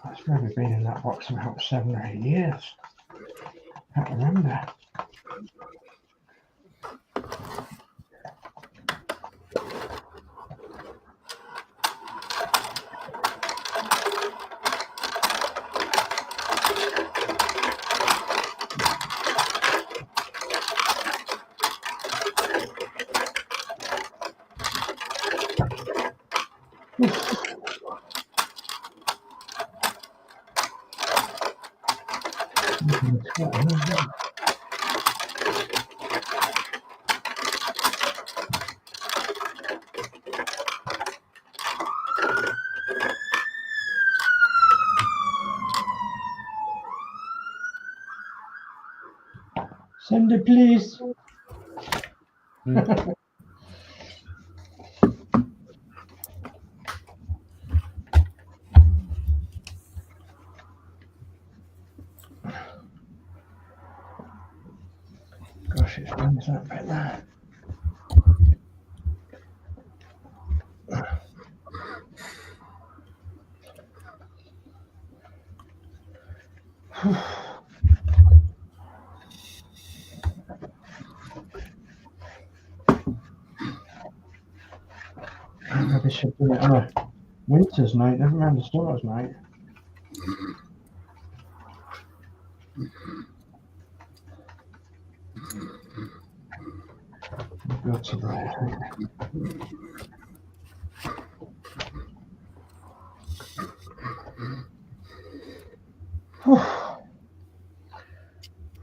That's maybe been in that box about 7 or 8 years. Can't remember. Send it, please. Gosh, it's been that bit there. Maybe should do it on a winter's night, never mind the summer's night. Go to there.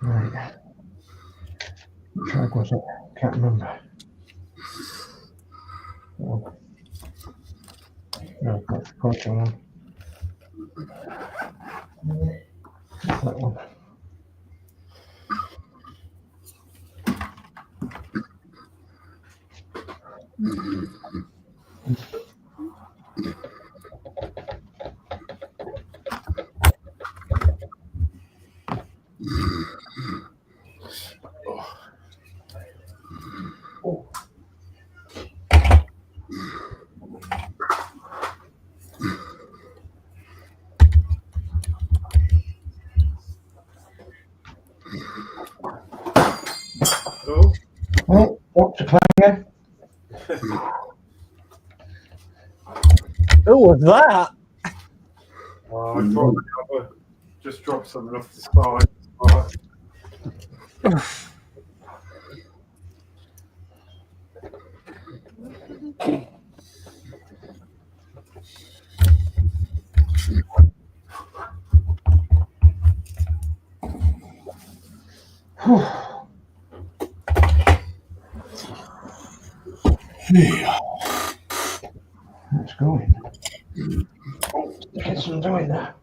Right. What track was it? Can't remember. Oh. No, that's the culture one. That one. Oh, Dr. Clanger. Who was that? I just dropped something off the side. Yeah. It's going. Get some doing there.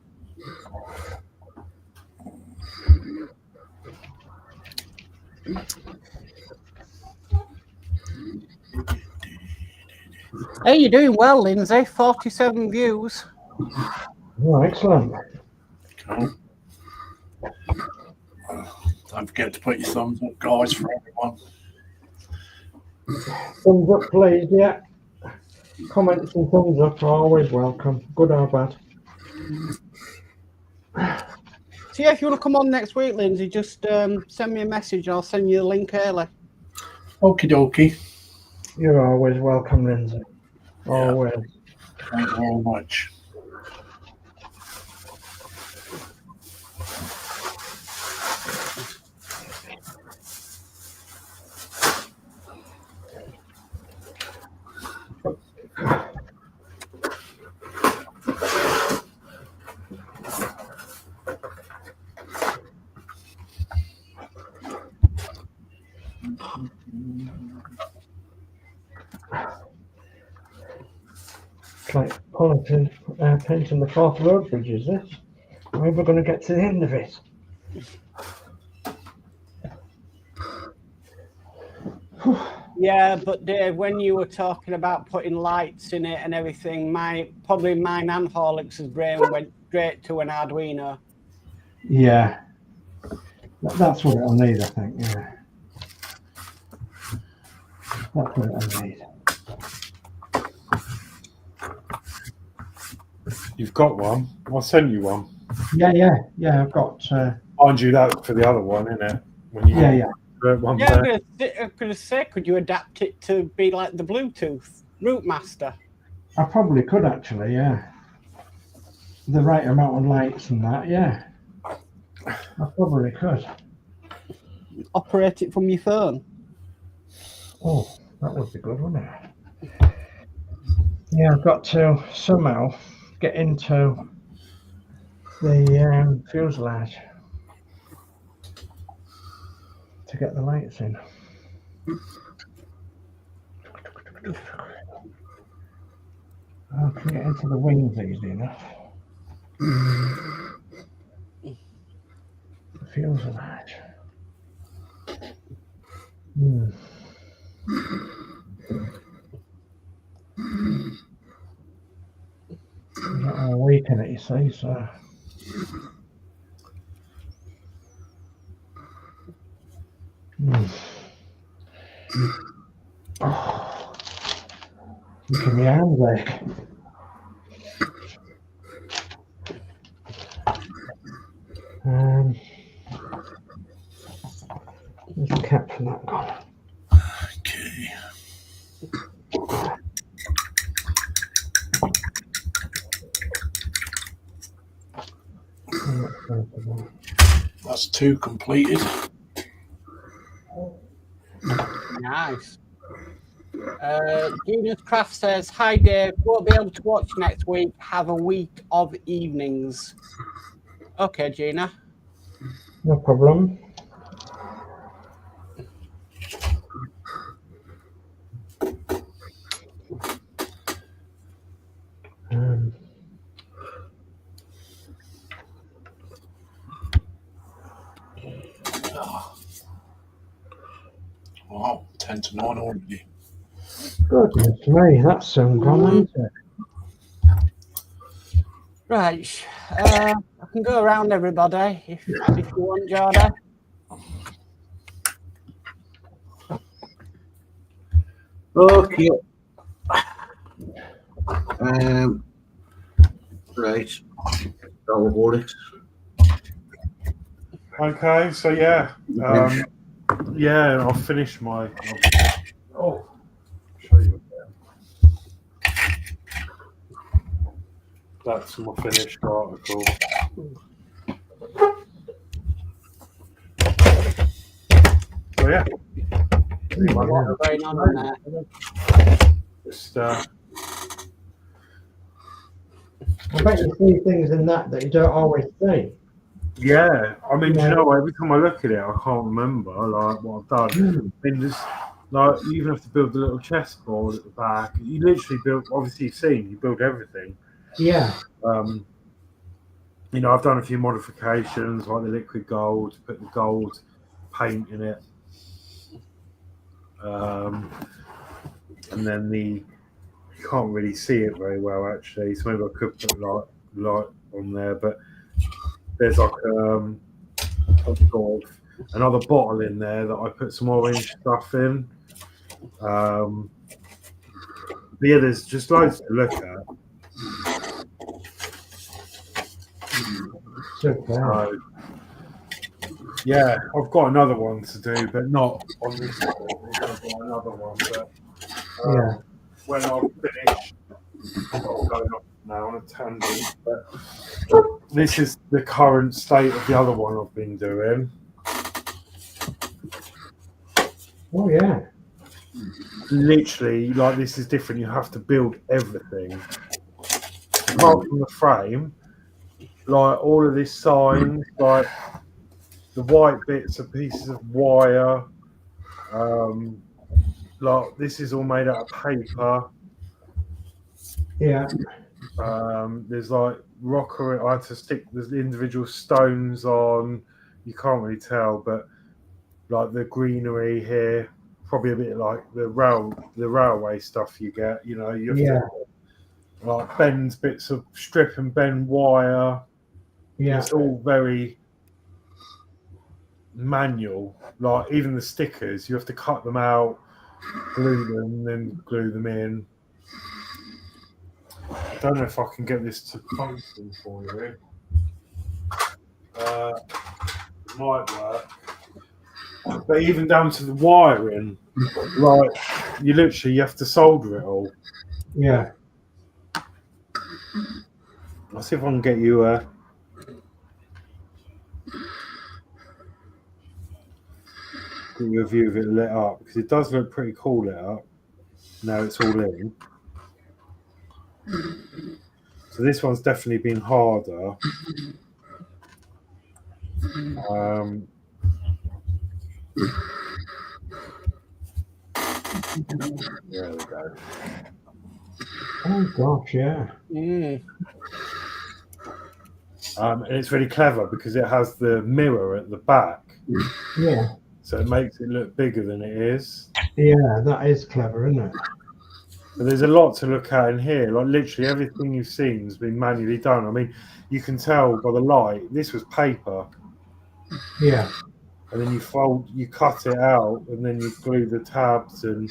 Hey, you're doing well, Lindsay. 47 views. Oh, excellent. Cool. Don't forget to put your thumbs up, guys, for everyone. Thumbs up, please. Yeah. Comments and thumbs up are always welcome, good or bad. So yeah, if you want to come on next week, Lindsay, just send me a message. I'll send you the link early. Okie dokie. You're always welcome, Lindsay. Always. Thank you very much. It's like painting the Forth Road Bridge, is this? We're never going to get to the end of it. Yeah, but Dave, when you were talking about putting lights in it and everything, probably mine and Horlixs' brain went straight to an Arduino. Yeah. That's what it'll need, I think, yeah. That's what I need. You've got one. I sent you one. Yeah. I've got. Mind you, that for the other one, isn't it? When you one Yeah, there. I'm gonna say, could you adapt it to be like the Bluetooth Route Master? I probably could actually, yeah. The right amount of lights and that, yeah. I probably could. Operate it from your phone. Oh, that would be good, wouldn't it? Yeah, I've got to somehow get into the fuselage to get the lights in. I can get into the wings easy enough. The fuselage. I'm not going to weaken it, you see, so. Oh, making my hands ache. There's the cap for that gone. Okay. That's 2 completed. Nice. Genius Craft says, "Hi Dave, won't be able to watch next week. Have a week of evenings." Okay, Gina. No problem. Wow, 10 to 9 already. Goodness me, that's soon gone, isn't it? Right. I can go around everybody if you want, Geordie. Okay. Right. Horlixs. Okay, so yeah. I'll finish my. I'll show you again. That's my finished article. So yeah. What's going on there? Just I bet you see things in that you don't always see. yeah, I mean, do you know what? Every time I look at it, I can't remember like what I've done. I mean, just like you even have to build a little chessboard at the back. You literally build. Obviously, you've seen you build everything. Yeah. You know, I've done a few modifications like the liquid gold, put the gold paint in it, and then you can't really see it very well actually. So maybe I could put light on there, but there's like sort of another bottle in there that I put some orange stuff in. But yeah, there's just loads to look at. So, yeah, I've got another one to do, but not on this one. I've got another one, but when I've finished, I'm going off now on a tangent, but this is the current state of the other one I've been doing. Oh yeah. Literally, like this is different. You have to build everything. Apart from the frame, like all of these signs, like the white bits are pieces of wire. Like this is all made out of paper. Yeah. There's like rocker. I had to stick the individual stones on. You can't really tell, but like the greenery here, probably a bit like the railway stuff you get. You know, you have to like bend bits of strip and bend wire. Yeah. It's all very manual. Like even the stickers, you have to cut them out. glue them, then glue them in. I don't know if I can get this to function for you. It might work. But even down to the wiring, like you have to solder it all. Yeah. I'll see if I can get you a view of it lit up, because it does look pretty cool lit up. Now it's all in. So this one's definitely been harder. There we go. Oh gosh, yeah. And it's really clever because it has the mirror at the back. Yeah. So it makes it look bigger than it is. Yeah, that is clever, isn't it? But there's a lot to look at in here. Like literally everything you've seen has been manually done. I mean, you can tell by the light, this was paper. Yeah. And then you cut it out, and then you glue the tabs and.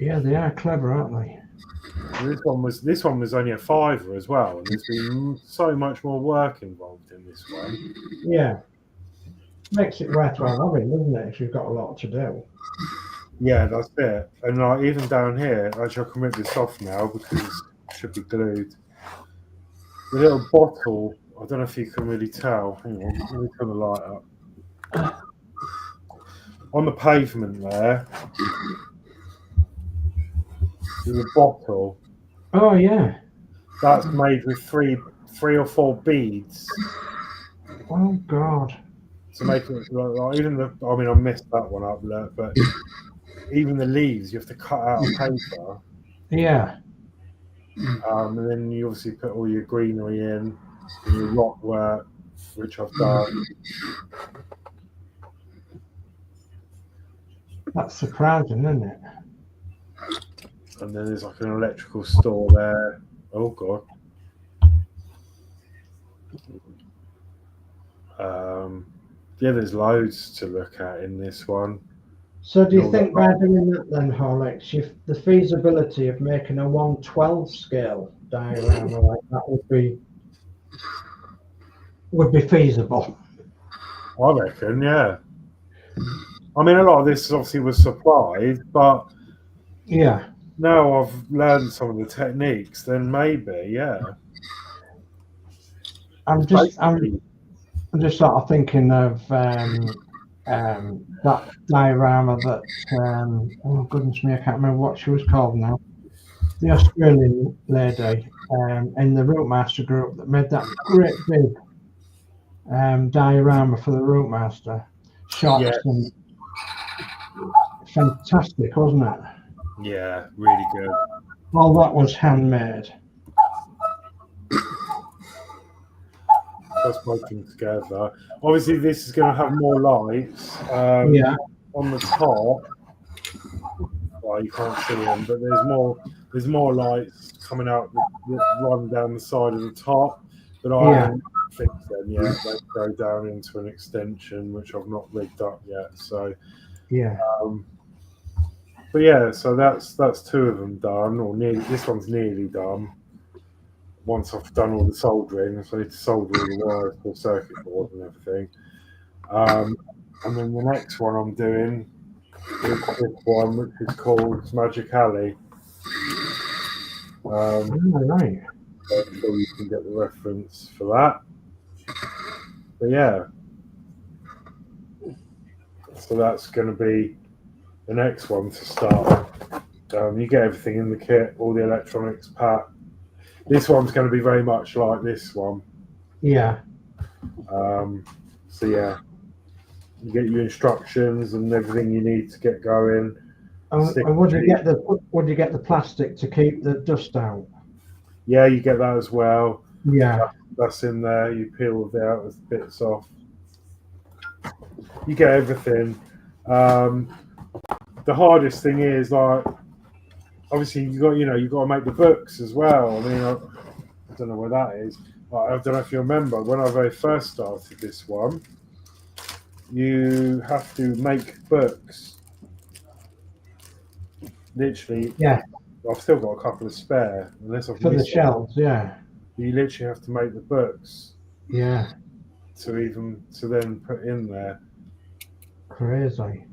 Yeah, they are clever, aren't they? This one was only a £5 as well, and there's been so much more work involved in this one. Yeah. Makes it worthwhile having, doesn't it, if you've got a lot to do. Yeah, that's it. And like even down here, actually I can rip this off now because it should be glued. The little bottle, I don't know if you can really tell. Hang on, let me turn the light up. On the pavement there, there's a bottle. Oh yeah. That's made with three or four beads. Oh God. To make it look like even I messed that one up, but even the leaves you have to cut out of paper. Yeah. And then you obviously put all your greenery in, and your rock work, which I've done. That's surprising, isn't it? And then there's like an electrical store there. Oh God. Yeah, there's loads to look at in this one. So do you think by doing that then, Horlixs, the feasibility of making a 1/12 scale diorama like that would be feasible? I reckon, yeah. I mean, a lot of this obviously was supplied, but yeah, now I've learned some of the techniques, then maybe, yeah. I'm just sort of thinking of that diorama that oh goodness me, I can't remember what she was called now. The Australian lady in the Routemaster group that made that great big diorama for the Routemaster shots. Yeah. And fantastic, wasn't it? Yeah, really good. All that was handmade. Just working together. Obviously, this is going to have more lights. Yeah. On the top, well, you can't see them, but there's more lights coming out that run down the side of the top. But I haven't fixed them yet. They go down into an extension, which I've not rigged up yet. So yeah. But yeah, so that's two of them done, or nearly. This one's nearly done. Once I've done all the soldering, so I need to solder all the wires for the circuit board and everything. And then the next one I'm doing is this one, which is called Magic Alley. Right. I'm sure you can get the reference for that. But yeah, so that's going to be the next one to start. You get everything in the kit, all the electronics pack. This one's going to be very much like this one. Yeah. So yeah, you get your instructions and everything you need to get going. And would you get the plastic to keep the dust out? Yeah, you get that as well. Yeah. That's in there. You peel the out with bits off. You get everything. The hardest thing is like, obviously you got to make the books as well. I mean, I don't know where that is. I don't know if you remember when I very first started this one. you have to make books. Literally, Yeah, I've still got a couple of spare, unless I've for the missed shelves. Yeah, You literally have to make the books yeah, to then put in there. crazy.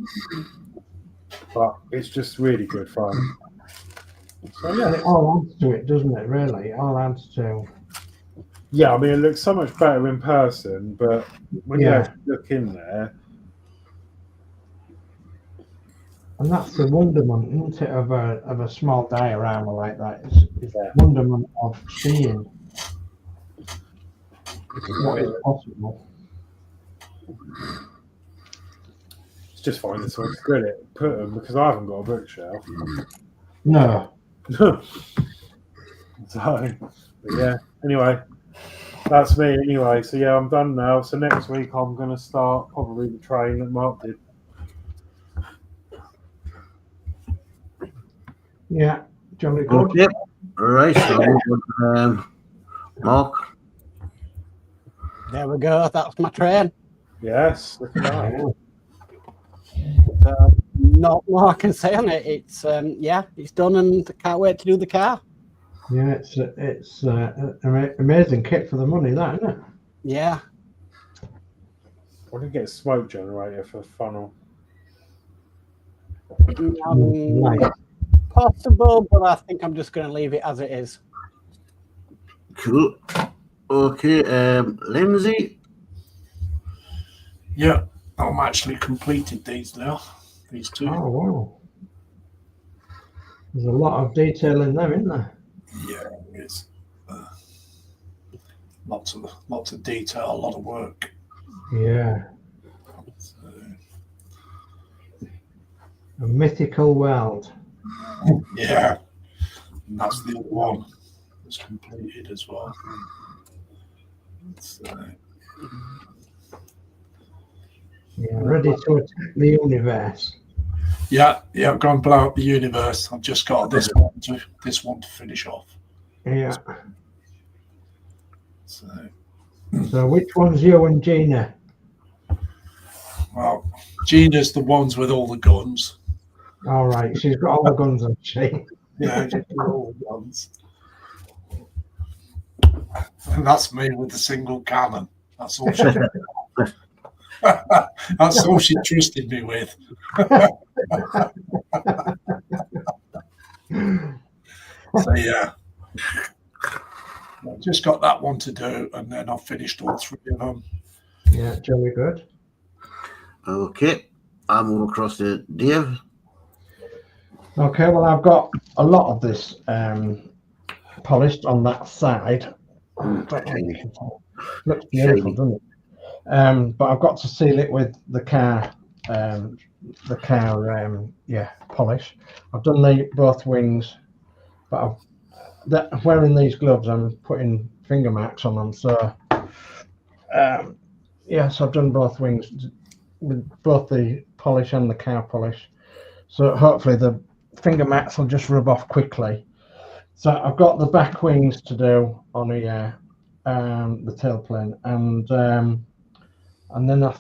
But it's just really good fun. So And yeah, it all adds to it, doesn't it? Really, it all adds to. yeah. I mean, it looks so much better in person, but when you actually look in there, And that's the wonderment, isn't it, of a small diorama like that? It's Yeah. wonderment of seeing what is possible. it's just finding somewhere to put them because I haven't got a bookshelf. No. So, but yeah. Anyway, that's me. Anyway, so yeah, I'm done now. So next week I'm going to start probably the train that Mark did. Yeah, jolly good. Okay. All right. So, Mark. There we go. That's my train. Yes, look at that. Not more I can say on it. It's yeah, it's done, and I can't wait to do the car. Yeah, it's amazing kit for the money, that, isn't it? Yeah. I want to get a smoke generator for funnel. Right. Possible, but I think I'm just going to leave it as it is. Cool. Okay. Lindsey. Yeah, I'm actually completed these now. These two. Oh wow. There's a lot of detail in there, isn't there? Yeah, it's lots of detail, a lot of work. Yeah. So, A mythical world. yeah, and that's the other one that's completed as well. So, Yeah, ready to attack the universe. yeah, I'm going to blow up the universe. I've just got this one to finish off. Yeah. So, which one's you and Gina? well, Gina's the ones with all the guns. All right, she's got all the guns, hasn't she? Yeah, just all the guns. And that's me with the single cannon. That's all she. That's all she trusted me with. So yeah, I've just got that one to do, and then I've finished all three of them. Yeah, jolly good. Okay. I'm all across to Dave. Okay, well, I've got a lot of this polished on that side. Looks beautiful, doesn't it? But I've got to seal it with the car polish. I've done both wings, but wearing these gloves, I'm putting finger marks on them. So yes, I've done both wings with both the polish and the car polish. So hopefully the finger marks will just rub off quickly. So I've got the back wings to do on here, the tailplane, and then I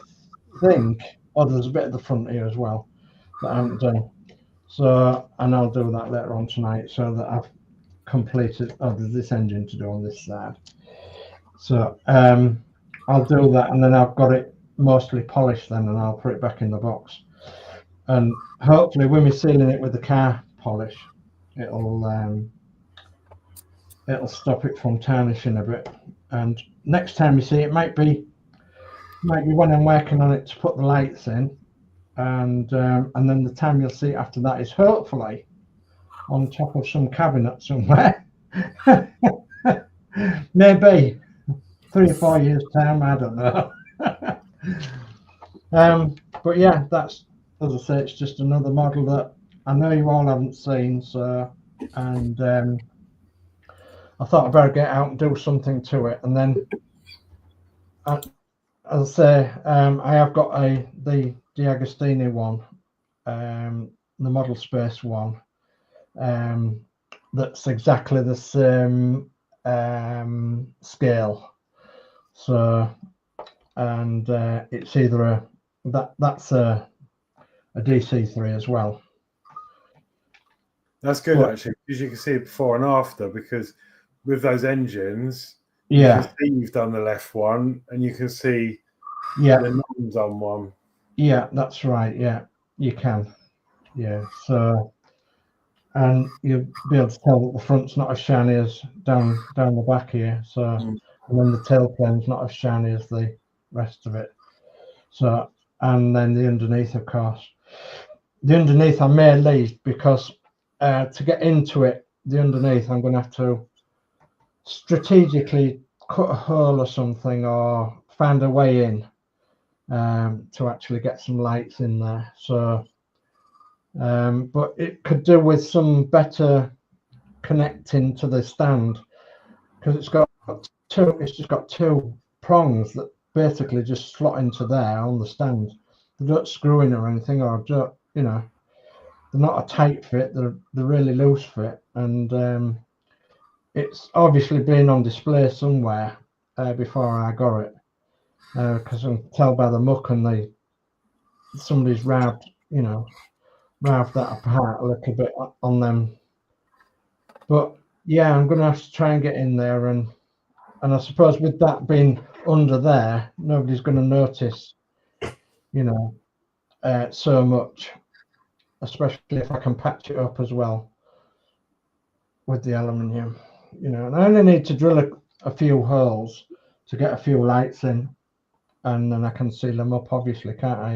think there's a bit at the front here as well that I haven't done. So, and I'll do that later on tonight so that I've completed. There's this engine to do on this side. So I'll do that, and then I've got it mostly polished then, and I'll put it back in the box. And hopefully when we're sealing it with the car polish, it'll stop it from tarnishing a bit. And next time you see it, might be when I'm working on it to put the lights in, and then the time you'll see it after that is hopefully on top of some cabinet somewhere. Maybe 3 or 4 years time, I don't know. But yeah, that's, as I say, it's just another model that I know you all haven't seen. So, and I thought I'd better get out and do something to it. And then, as I say, I have got the D'Agostini one, the Model Space one, that's exactly the same scale. So, and it's either that's a DC3 as well. That's good, Well, actually, because you can see it before and after, because with those engines, yeah, you can see you've done the left one, and you can see yeah, the names on one. yeah, that's right. Yeah, you can. Yeah, so, and you'll be able to tell that the front's not as shiny as down the back here. So, Mm. and then the tail plane's not as shiny as the rest of it. So, and then the underneath, of course. The underneath I may leave because to get into it, the underneath, I'm going to have to strategically cut a hole or something, or find a way in to actually get some lights in there. So, but it could do with some better connecting to the stand, because it's just got two prongs that basically just slot into there on the stand. They don't screw in or anything, or don't, you know, they're not a tight fit, they're really loose fit, and it's obviously been on display somewhere before I got it, because I can tell by the muck, and somebody's wrapped that apart a little bit on them. But yeah, I'm gonna have to try and get in there, and I suppose with that being under there, nobody's going to notice, so much, especially if I can patch it up as well with the aluminium, and I only need to drill a few holes to get a few lights in, and then I can seal them up, obviously, can't I?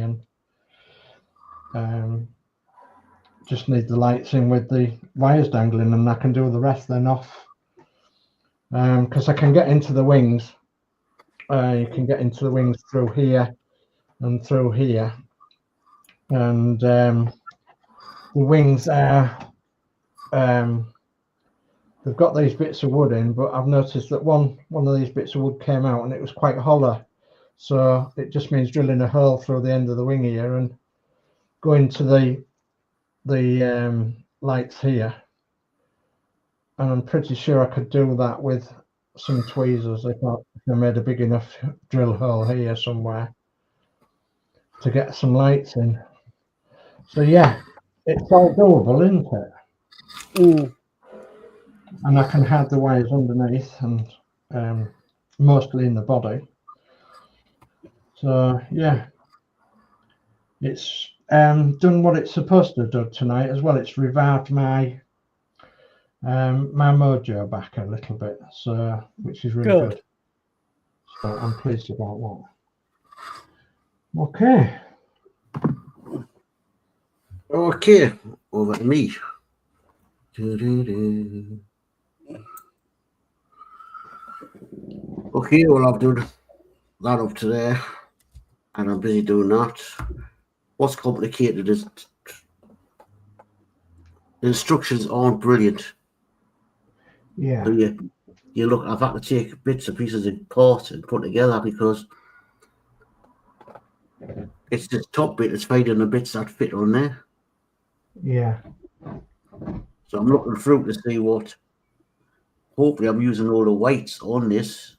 And just need the lights in with the wires dangling, and I can do the rest then off, because I can get into the wings. You can get into the wings through here and through here, and the wings are they've got these bits of wood in, but I've noticed that one of these bits of wood came out and it was quite hollow, so it just means drilling a hole through the end of the wing here and going to the lights here, and I'm pretty sure I could do that with some tweezers if I made a big enough drill hole here somewhere to get some lights in. So yeah, it's all doable, isn't it? Mm. And I can have the wires underneath, and mostly in the body. So yeah, it's done what it's supposed to do tonight as well. It's revived my my mojo back a little bit, so which is really good. So I'm pleased about that. Okay, over to me. Okay, well, I've done that up to there, and I'm busy doing that. What's complicated is the instructions aren't brilliant. Yeah. So you look, I've had to take bits and pieces apart and put together because it's the top bit that's finding the bits that fit on there. Yeah. So I'm looking through to see what. Hopefully, I'm using all the whites on this.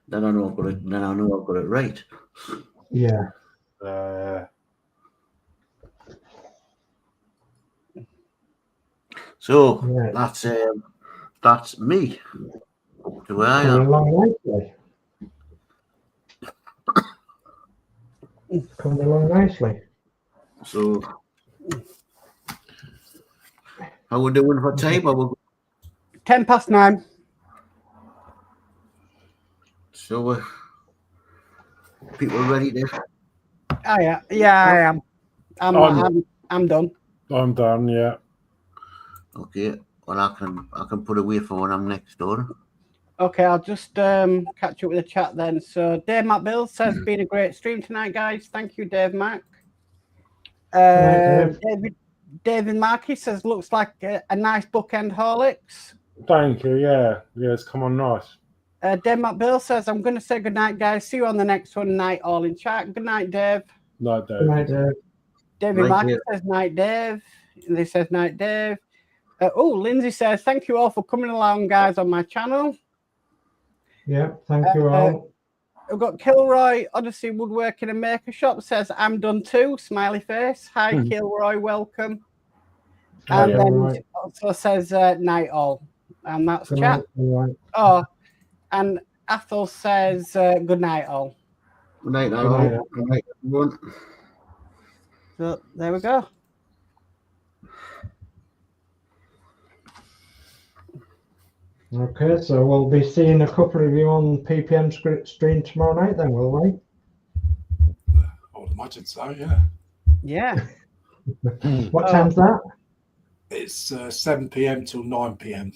Then I know I've got it. Then I know I've got it right. Yeah. So Yeah. that's me. To where I Coming am. along nicely. Coming along nicely. So how we doing for time? 9:10. So people ready to? Oh yeah, I am. I'm done. I'm done. Yeah. Okay. Well, I can put away for when I'm next door. Okay, I'll just catch up with the chat then. So Dave Mac Bill says been a great stream tonight, guys. Thank you, Dave Mac. David Markey says looks like a nice bookend Horlicks. Thank you. Yeah. It's come on nice. Dave Mac Bill says I'm going to say good night, guys. See you on the next one. Night all in chat. Good night, Dave. Night, Dave. Good night, Dave. David Markey says night, Dave. They says night, Dave. Lindsey says thank you all for coming along, guys, on my channel. Yeah, thank you all. We've got Kilroy, Odyssey Woodworking and Maker Shop says, I'm done too. Smiley face. Hi, Kilroy. Welcome. And then also says, night all. And that's chat. Right. Oh, and Athol says, good night all. Good night, Good night. Good night, everyone. So there we go. Okay, so we'll be seeing a couple of you on PPM stream tomorrow night then, will we? I would imagine so, yeah. Yeah. What time's that? It's 7 p.m. till 9 p.m.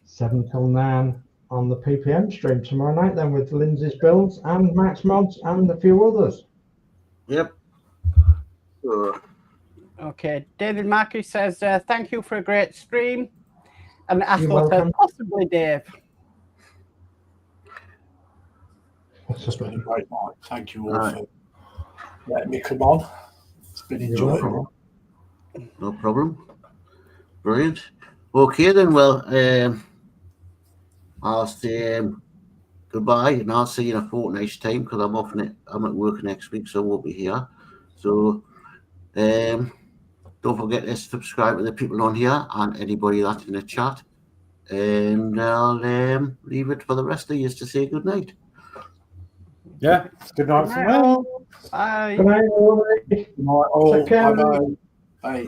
7 till 9 on the PPM stream tomorrow night then with Lindsey's Builds and Max Modz and a few others. Yep. Okay. David Markey says, thank you for a great stream. And Athol says, welcome. possibly Dave. It's been a great night. Thank you all for letting me come on. It's been enjoyable. No problem. Brilliant. Okay then, well, I'll say goodbye and I'll see you in a fortnight's time because I'm at work next week, so I won't be here. So don't forget to subscribe to the people on here and anybody that's in the chat. And I'll leave it for the rest of you to say good night. Yeah, good night for me. Bye. Good night, everybody. Good night all. Take care. Bye-bye. Bye.